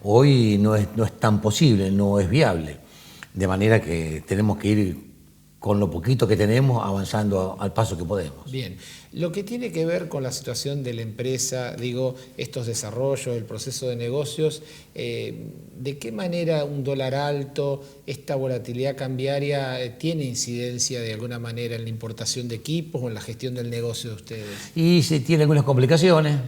Speaker 16: Hoy no es tan posible, no es viable, de manera que tenemos que ir con lo poquito que tenemos, avanzando al paso que podemos.
Speaker 1: Bien, lo que tiene que ver con la situación de la empresa, digo, estos desarrollos, el proceso de negocios, ¿de qué manera un dólar alto, esta volatilidad cambiaria, tiene incidencia de alguna manera en la importación de equipos o en la gestión del negocio de ustedes?
Speaker 16: Y se tiene algunas complicaciones.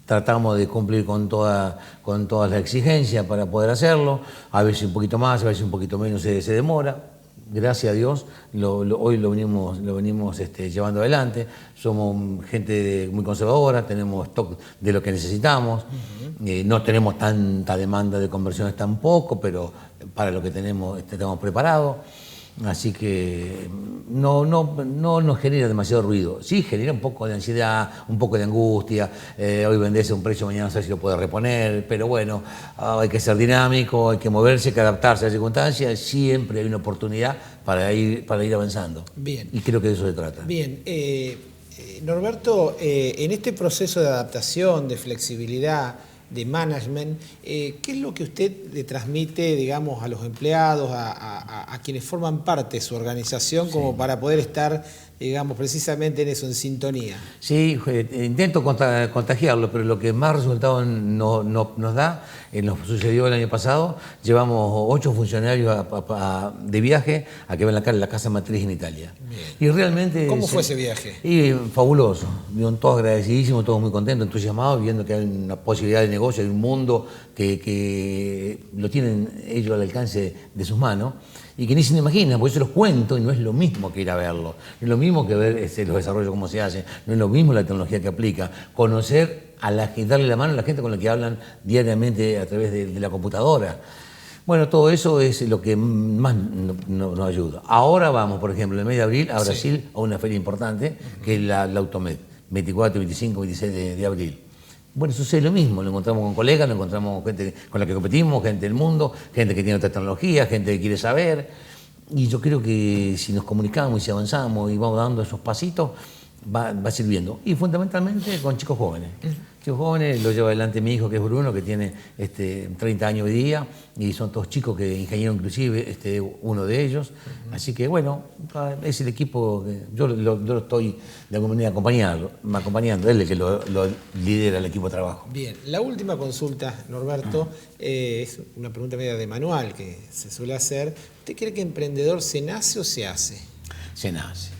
Speaker 16: Tratamos de cumplir con todas las exigencias para poder hacerlo, a veces un poquito más, a veces un poquito menos se demora. Gracias a Dios, hoy lo venimos llevando adelante. Somos gente muy conservadora, tenemos stock de lo que necesitamos. No tenemos tanta demanda de conversiones tampoco, pero para lo que tenemos estamos preparados. Así que no nos genera demasiado ruido. Sí genera un poco de ansiedad, un poco de angustia. Hoy vendés a un precio, mañana no sé si lo puede reponer, pero bueno, hay que ser dinámico, hay que moverse, hay que adaptarse a las circunstancias. Siempre hay una oportunidad para ir avanzando.
Speaker 1: Bien.
Speaker 16: Y creo que de eso se trata.
Speaker 1: Bien. Norberto, en este proceso de adaptación, de flexibilidad, de management, ¿qué es lo que usted le transmite, digamos, a los empleados, a quienes forman parte de su organización, como para poder estar, digamos, precisamente en eso, en sintonía?
Speaker 16: Sí, intento contagiarlo, pero lo que más resultado nos da, nos sucedió el año pasado, llevamos 8 funcionarios de viaje a que ven la casa matriz en Italia.
Speaker 1: Bien.
Speaker 16: Y realmente...
Speaker 1: ¿Cómo fue ese viaje?
Speaker 16: Y fabuloso, todos agradecidísimos, todos muy contentos, entusiasmados, viendo que hay una posibilidad de negocio, hay un mundo que lo tienen ellos al alcance de sus manos y que ni se lo imaginan, porque yo se los cuento y no es lo mismo que ir a verlo, no es lo mismo que ver los desarrollos, cómo se hacen, no es lo mismo la tecnología que aplica, conocer darle la mano a la gente con la que hablan diariamente a través de la computadora. Bueno, todo eso es lo que más nos ayuda. Ahora vamos, por ejemplo, en el mes de abril a Brasil, a una feria importante, que es la Automed. 24, 25, 26 de abril. Bueno, sucede lo mismo, lo encontramos con colegas, lo encontramos con gente con la que competimos, gente del mundo, gente que tiene otra tecnología, gente que quiere saber. Y yo creo que si nos comunicamos y si avanzamos y vamos dando esos pasitos, va sirviendo. Y fundamentalmente con chicos jóvenes. Chicos jóvenes, lo lleva adelante mi hijo, que es Bruno, que tiene 30 años hoy día, y son todos chicos que ingeniero inclusive, uno de ellos. Así que bueno, es el equipo que yo lo estoy de alguna manera acompañando, él es el que lo lidera el equipo de trabajo.
Speaker 1: Bien, la última consulta, Norberto, es una pregunta media de manual que se suele hacer. ¿Usted cree que emprendedor se nace o se hace?
Speaker 16: Se nace.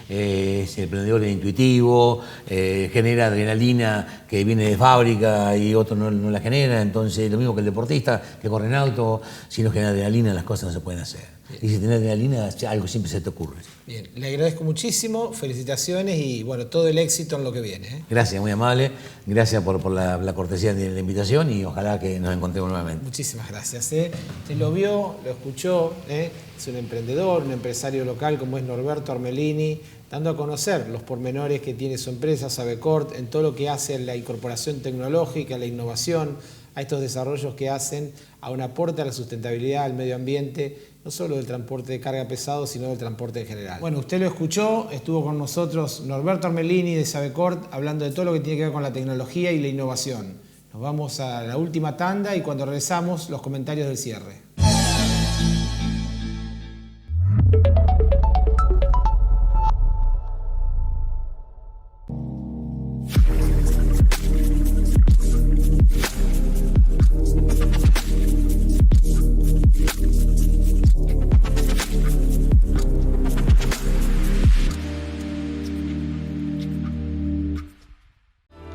Speaker 16: Es el emprendedor es intuitivo, genera adrenalina que viene de fábrica y otro no la genera, entonces lo mismo que el deportista que corre en auto, si no genera adrenalina las cosas no se pueden hacer. Bien. Y si tenés adrenalina algo siempre se te ocurre.
Speaker 1: Bien, le agradezco muchísimo, felicitaciones y bueno, todo el éxito en lo que viene.
Speaker 16: Gracias, muy amable, gracias por la cortesía de la invitación y ojalá que nos encontremos nuevamente.
Speaker 1: Muchísimas gracias. Usted lo vio, lo escuchó, es un emprendedor, un empresario local como es Norberto Armelini, dando a conocer los pormenores que tiene su empresa, Sabecort, en todo lo que hace la incorporación tecnológica, la innovación, a estos desarrollos que hacen a un aporte a la sustentabilidad, al medio ambiente, no solo del transporte de carga pesado, sino del transporte en general. Bueno, usted lo escuchó, estuvo con nosotros Norberto Armelini de Sabecort, hablando de todo lo que tiene que ver con la tecnología y la innovación. Nos vamos a la última tanda y cuando regresamos, los comentarios del cierre.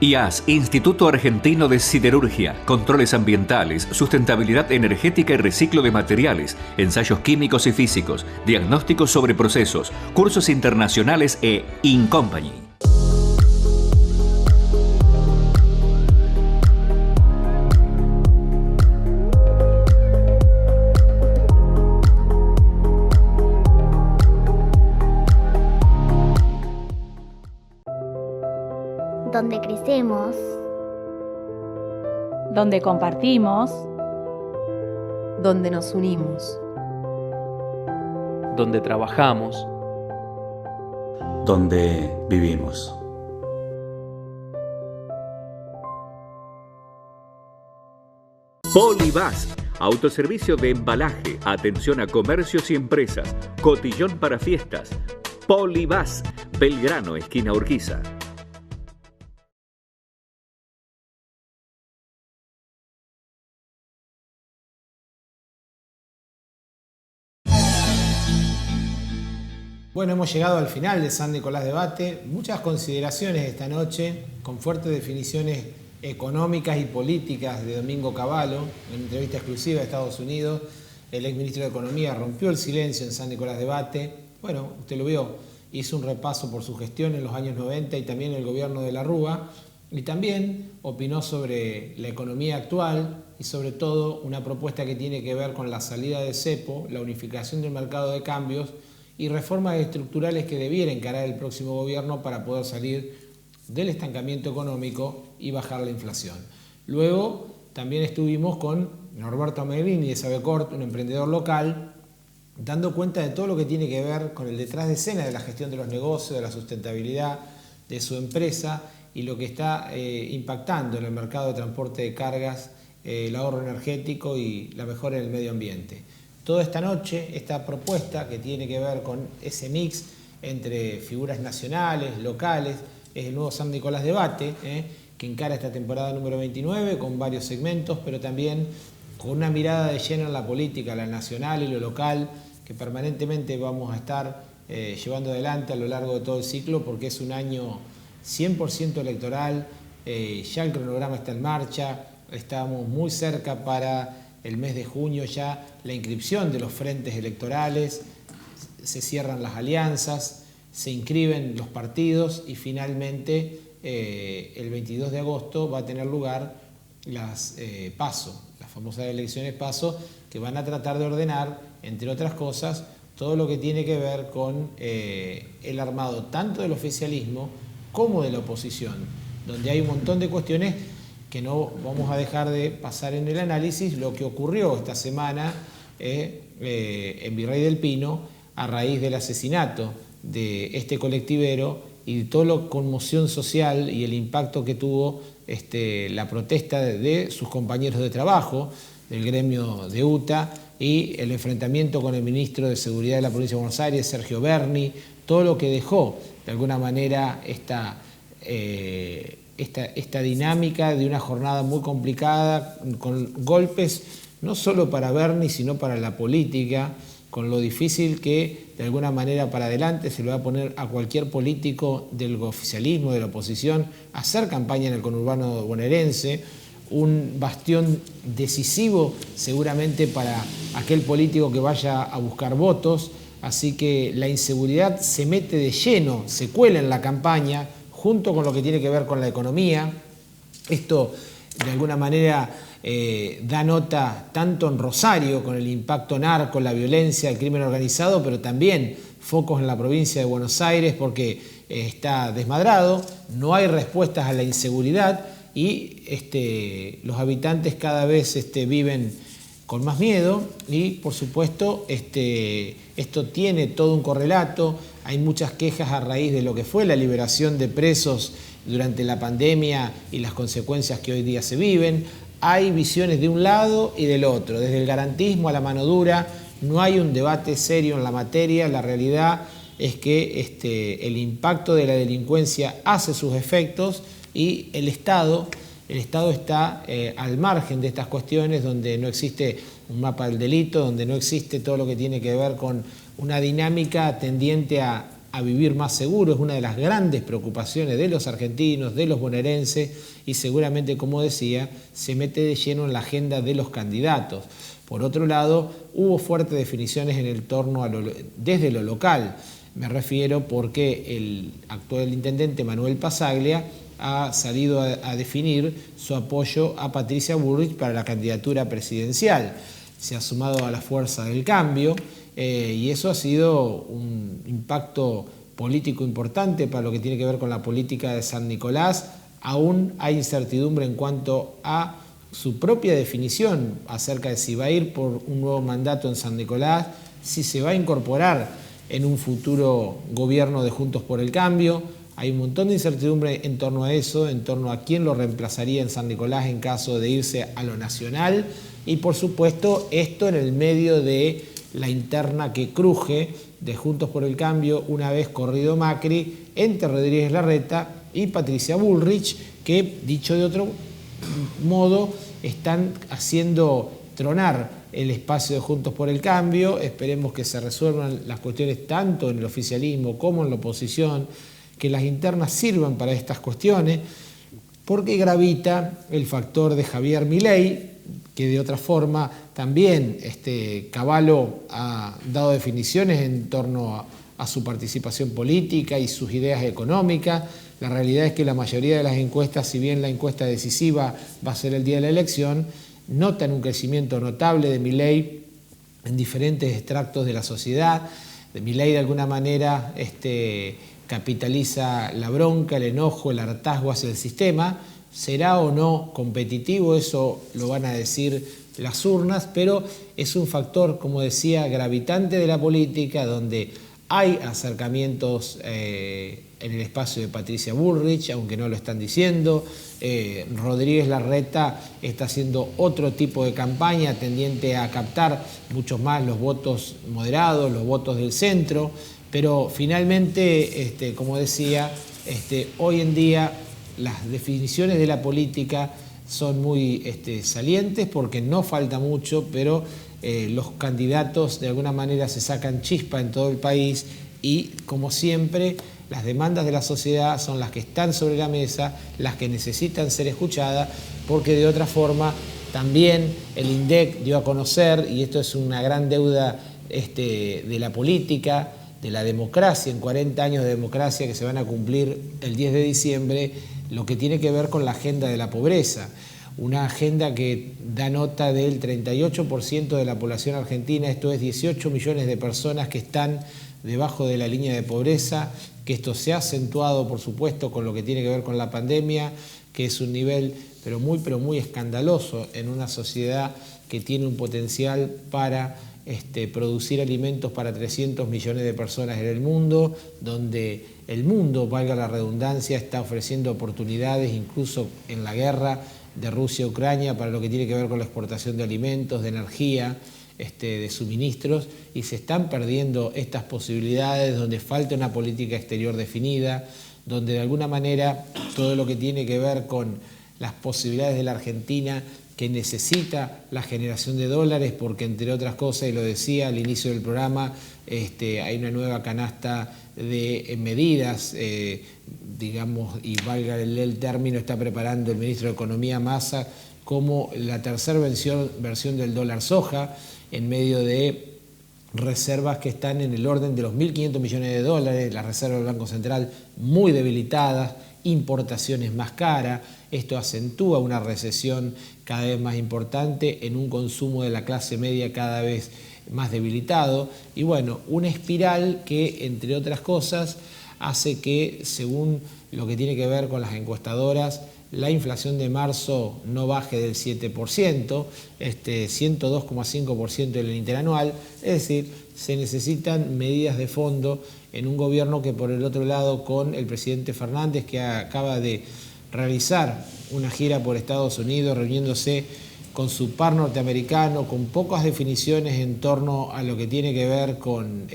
Speaker 9: IAS, Instituto Argentino de Siderurgia, controles ambientales, sustentabilidad energética y reciclo de materiales, ensayos químicos y físicos, diagnósticos sobre procesos, cursos internacionales e InCompany.
Speaker 17: Donde crecemos,
Speaker 18: donde compartimos,
Speaker 19: donde nos unimos,
Speaker 20: donde trabajamos,
Speaker 4: donde vivimos.
Speaker 9: Polibás, autoservicio de embalaje, atención a comercios y empresas, cotillón para fiestas. Polibás, Belgrano, esquina Urquiza.
Speaker 1: Bueno, hemos llegado al final de San Nicolás Debate. Muchas consideraciones esta noche, con fuertes definiciones económicas y políticas de Domingo Cavallo, en entrevista exclusiva de Estados Unidos. El exministro de Economía rompió el silencio en San Nicolás Debate. Bueno, usted lo vio, hizo un repaso por su gestión en los años 90 y también el gobierno de la Rúa. Y también opinó sobre la economía actual y sobre todo una propuesta que tiene que ver con la salida de cepo, la unificación del mercado de cambios y reformas estructurales que debiera encarar el próximo gobierno para poder salir del estancamiento económico y bajar la inflación. Luego también estuvimos con Norberto Armelini de Sabecort, un emprendedor local, dando cuenta de todo lo que tiene que ver con el detrás de escena de la gestión de los negocios, de la sustentabilidad de su empresa y lo que está impactando en el mercado de transporte de cargas, el ahorro energético y la mejora en el medio ambiente. Toda esta noche, esta propuesta que tiene que ver con ese mix entre figuras nacionales, locales, es el nuevo San Nicolás Debate, que encara esta temporada número 29 con varios segmentos, pero también con una mirada de lleno en la política, la nacional y lo local, que permanentemente vamos a estar llevando adelante a lo largo de todo el ciclo, porque es un año 100% electoral, ya el cronograma está en marcha, estamos muy cerca para el mes de junio ya la inscripción de los frentes electorales, se cierran las alianzas, se inscriben los partidos y finalmente el 22 de agosto va a tener lugar las PASO, las famosas elecciones PASO, que van a tratar de ordenar, entre otras cosas, todo lo que tiene que ver con el armado tanto del oficialismo como de la oposición, donde hay un montón de cuestiones que no vamos a dejar de pasar en el análisis. Lo que ocurrió esta semana en Virrey del Pino a raíz del asesinato de este colectivero y toda la conmoción social y el impacto que tuvo la protesta de sus compañeros de trabajo del gremio de UTA y el enfrentamiento con el ministro de Seguridad de la provincia de Buenos Aires, Sergio Berni, todo lo que dejó de alguna manera esta dinámica de una jornada muy complicada, con golpes no solo para Berni, sino para la política, con lo difícil que de alguna manera para adelante se le va a poner a cualquier político del oficialismo, de la oposición, hacer campaña en el conurbano bonaerense, un bastión decisivo seguramente para aquel político que vaya a buscar votos. Así que la inseguridad se mete de lleno, se cuela en la campaña, junto con lo que tiene que ver con la economía. Esto de alguna manera da nota tanto en Rosario con el impacto narco, la violencia, el crimen organizado, pero también focos en la provincia de Buenos Aires porque está desmadrado, no hay respuestas a la inseguridad y los habitantes cada vez viven con más miedo y por supuesto esto tiene todo un correlato. Hay muchas quejas a raíz de lo que fue la liberación de presos durante la pandemia y las consecuencias que hoy día se viven. Hay visiones de un lado y del otro, desde el garantismo a la mano dura. No hay un debate serio en la materia. La realidad es que el impacto de la delincuencia hace sus efectos y el Estado está al margen de estas cuestiones, donde no existe un mapa del delito, donde no existe todo lo que tiene que ver con una dinámica tendiente a vivir más seguro. Es una de las grandes preocupaciones de los argentinos, de los bonaerenses, y seguramente, como decía, se mete de lleno en la agenda de los candidatos. Por otro lado, hubo fuertes definiciones en el torno desde lo local. Me refiero porque el actual intendente Manuel Pasaglia ha salido a definir su apoyo a Patricia Bullrich para la candidatura presidencial. Se ha sumado a la fuerza del cambio y eso ha sido un impacto político importante para lo que tiene que ver con la política de San Nicolás. Aún hay incertidumbre en cuanto a su propia definición acerca de si va a ir por un nuevo mandato en San Nicolás, si se va a incorporar en un futuro gobierno de Juntos por el Cambio. Hay un montón de incertidumbre en torno a eso, en torno a quién lo reemplazaría en San Nicolás en caso de irse a lo nacional. Y por supuesto esto en el medio de la interna que cruje de Juntos por el Cambio una vez corrido Macri entre Rodríguez Larreta y Patricia Bullrich, que dicho de otro modo están haciendo tronar el espacio de Juntos por el Cambio. Esperemos que se resuelvan las cuestiones tanto en el oficialismo como en la oposición, que las internas sirvan para estas cuestiones, porque gravita el factor de Javier Milei, que de otra forma también Cavallo ha dado definiciones en torno a su participación política y sus ideas económicas. La realidad es que la mayoría de las encuestas, si bien la encuesta decisiva va a ser el día de la elección, notan un crecimiento notable de Milei en diferentes extractos de la sociedad. Milei de alguna manera capitaliza la bronca, el enojo, el hartazgo hacia el sistema. ¿Será o no competitivo? Eso lo van a decir las urnas, pero es un factor, como decía, gravitante de la política, donde hay acercamientos en el espacio de Patricia Bullrich, aunque no lo están diciendo. Rodríguez Larreta está haciendo otro tipo de campaña tendiente a captar muchos más los votos moderados, los votos del centro, pero finalmente, como decía, hoy en día las definiciones de la política son muy salientes porque no falta mucho, pero los candidatos de alguna manera se sacan chispa en todo el país y, como siempre, las demandas de la sociedad son las que están sobre la mesa, las que necesitan ser escuchadas, porque de otra forma también el INDEC dio a conocer, y esto es una gran deuda de la política, de la democracia, en 40 años de democracia que se van a cumplir el 10 de diciembre, lo que tiene que ver con la agenda de la pobreza. una agenda que da nota del 38% de la población argentina, esto es 18 millones de personas que están debajo de la línea de pobreza, que esto se ha acentuado, por supuesto, con lo que tiene que ver con la pandemia, que es un nivel pero muy escandaloso en una sociedad que tiene un potencial para producir alimentos para 300 millones de personas en el mundo, donde el mundo, valga la redundancia, está ofreciendo oportunidades incluso en la guerra de Rusia a Ucrania para lo que tiene que ver con la exportación de alimentos, de energía, de suministros, y se están perdiendo estas posibilidades donde falta una política exterior definida, donde de alguna manera todo lo que tiene que ver con las posibilidades de la Argentina, que necesita la generación de dólares, porque entre otras cosas, y lo decía al inicio del programa, hay una nueva canasta de medidas, digamos, y valga el término, está preparando el ministro de Economía Massa como la tercera versión del dólar soja, en medio de reservas que están en el orden de los 1.500 millones de dólares, las reservas del Banco Central muy debilitadas, importaciones más caras. Esto acentúa una recesión cada vez más importante en un consumo de la clase media cada vez más debilitado, y bueno, una espiral que, entre otras cosas, hace que, según lo que tiene que ver con las encuestadoras, la inflación de marzo no baje del 7%, 102,5% en el interanual. Es decir, se necesitan medidas de fondo en un gobierno que, por el otro lado, con el presidente Fernández, que acaba de realizar una gira por Estados Unidos, reuniéndose con su par norteamericano, con pocas definiciones en torno a lo que tiene que ver con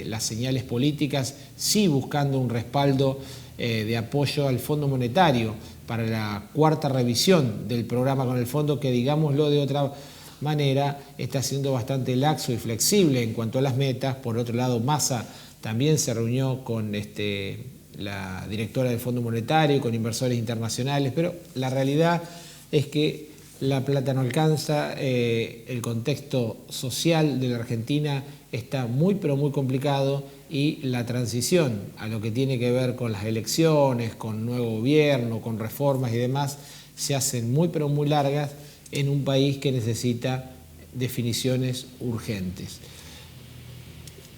Speaker 1: las señales políticas, sí buscando un respaldo de apoyo al Fondo Monetario para la cuarta revisión del programa con el fondo, que, digámoslo de otra manera, está siendo bastante laxo y flexible en cuanto a las metas. Por otro lado, Massa también se reunió con la directora del Fondo Monetario, con inversores internacionales, pero la realidad es que la plata no alcanza, el contexto social de la Argentina está muy complicado, y la transición a lo que tiene que ver con las elecciones, con nuevo gobierno, con reformas y demás, se hacen muy largas en un país que necesita definiciones urgentes.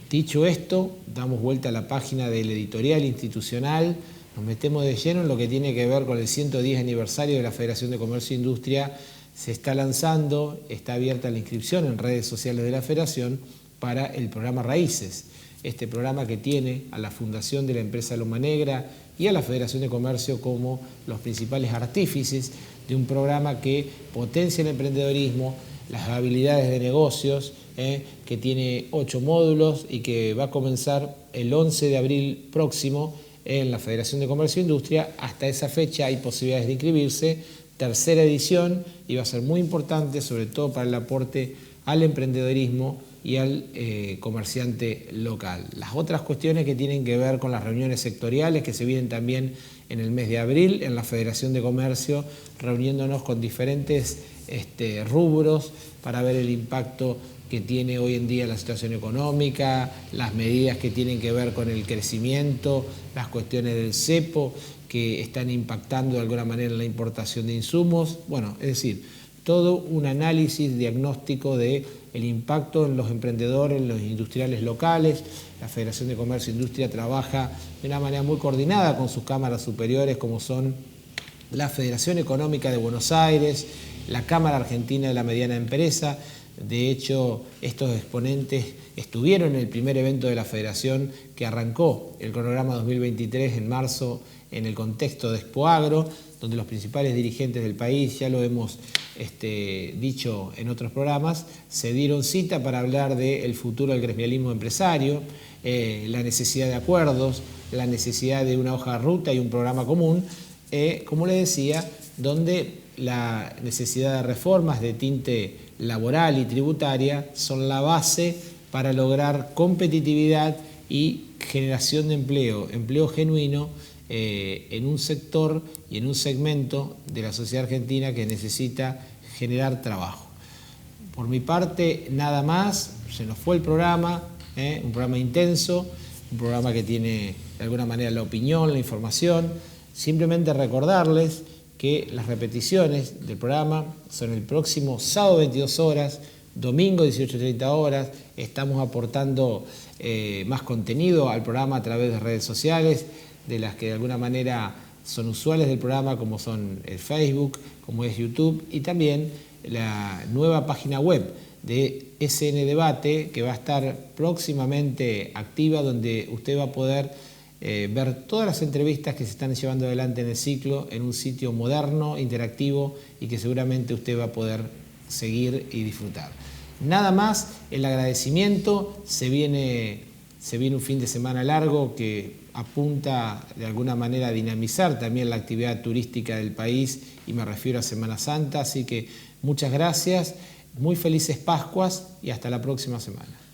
Speaker 1: Dicho esto, damos vuelta a la página del editorial institucional, nos metemos de lleno en lo que tiene que ver con el 110 aniversario de la Federación de Comercio e Industria. Se está lanzando, está abierta la inscripción en redes sociales de la Federación para el programa Raíces, este programa que tiene a la Fundación de la Empresa Loma Negra y a la Federación de Comercio como los principales artífices de un programa que potencia el emprendedorismo, las habilidades de negocios, que tiene 8 módulos y que va a comenzar el 11 de abril próximo en la Federación de Comercio e Industria. Hasta esa fecha hay posibilidades de inscribirse, tercera edición, y va a ser muy importante, sobre todo para el aporte al emprendedorismo y al comerciante local. Las otras cuestiones que tienen que ver con las reuniones sectoriales que se vienen también en el mes de abril en la Federación de Comercio, reuniéndonos con diferentes rubros para ver el impacto que tiene hoy en día la situación económica, las medidas que tienen que ver con el crecimiento, las cuestiones del cepo que están impactando de alguna manera en la importación de insumos. Bueno, es decir, todo un análisis diagnóstico del impacto en los emprendedores, en los industriales locales. La Federación de Comercio e Industria trabaja de una manera muy coordinada con sus cámaras superiores, como son la Federación Económica de Buenos Aires, la Cámara Argentina de la Mediana Empresa. De hecho, estos exponentes estuvieron en el primer evento de la Federación que arrancó el cronograma 2023 en marzo en el contexto de Expo Agro, donde los principales dirigentes del país, ya lo hemos dicho en otros programas, se dieron cita para hablar del futuro del gremialismo empresario, la necesidad de acuerdos, la necesidad de una hoja de ruta y un programa común, como les decía, donde la necesidad de reformas de tinte laboral y tributaria son la base para lograr competitividad y generación de empleo genuino en un sector y en un segmento de la sociedad argentina que necesita generar trabajo. Por mi parte, nada más, se nos fue el programa, un programa intenso, un programa que tiene de alguna manera la opinión, la información. Simplemente recordarles que las repeticiones del programa son el próximo sábado 22 horas, domingo 18:30 horas. Estamos aportando más contenido al programa a través de redes sociales, de las que de alguna manera son usuales del programa, como son el Facebook, como es YouTube, y también la nueva página web de SN Debate, que va a estar próximamente activa, donde usted va a poder ver todas las entrevistas que se están llevando adelante en el ciclo en un sitio moderno, interactivo, y que seguramente usted va a poder seguir y disfrutar. Nada más, el agradecimiento. Se viene un fin de semana largo que apunta de alguna manera a dinamizar también la actividad turística del país, y me refiero a Semana Santa, así que muchas gracias, muy felices Pascuas y hasta la próxima semana.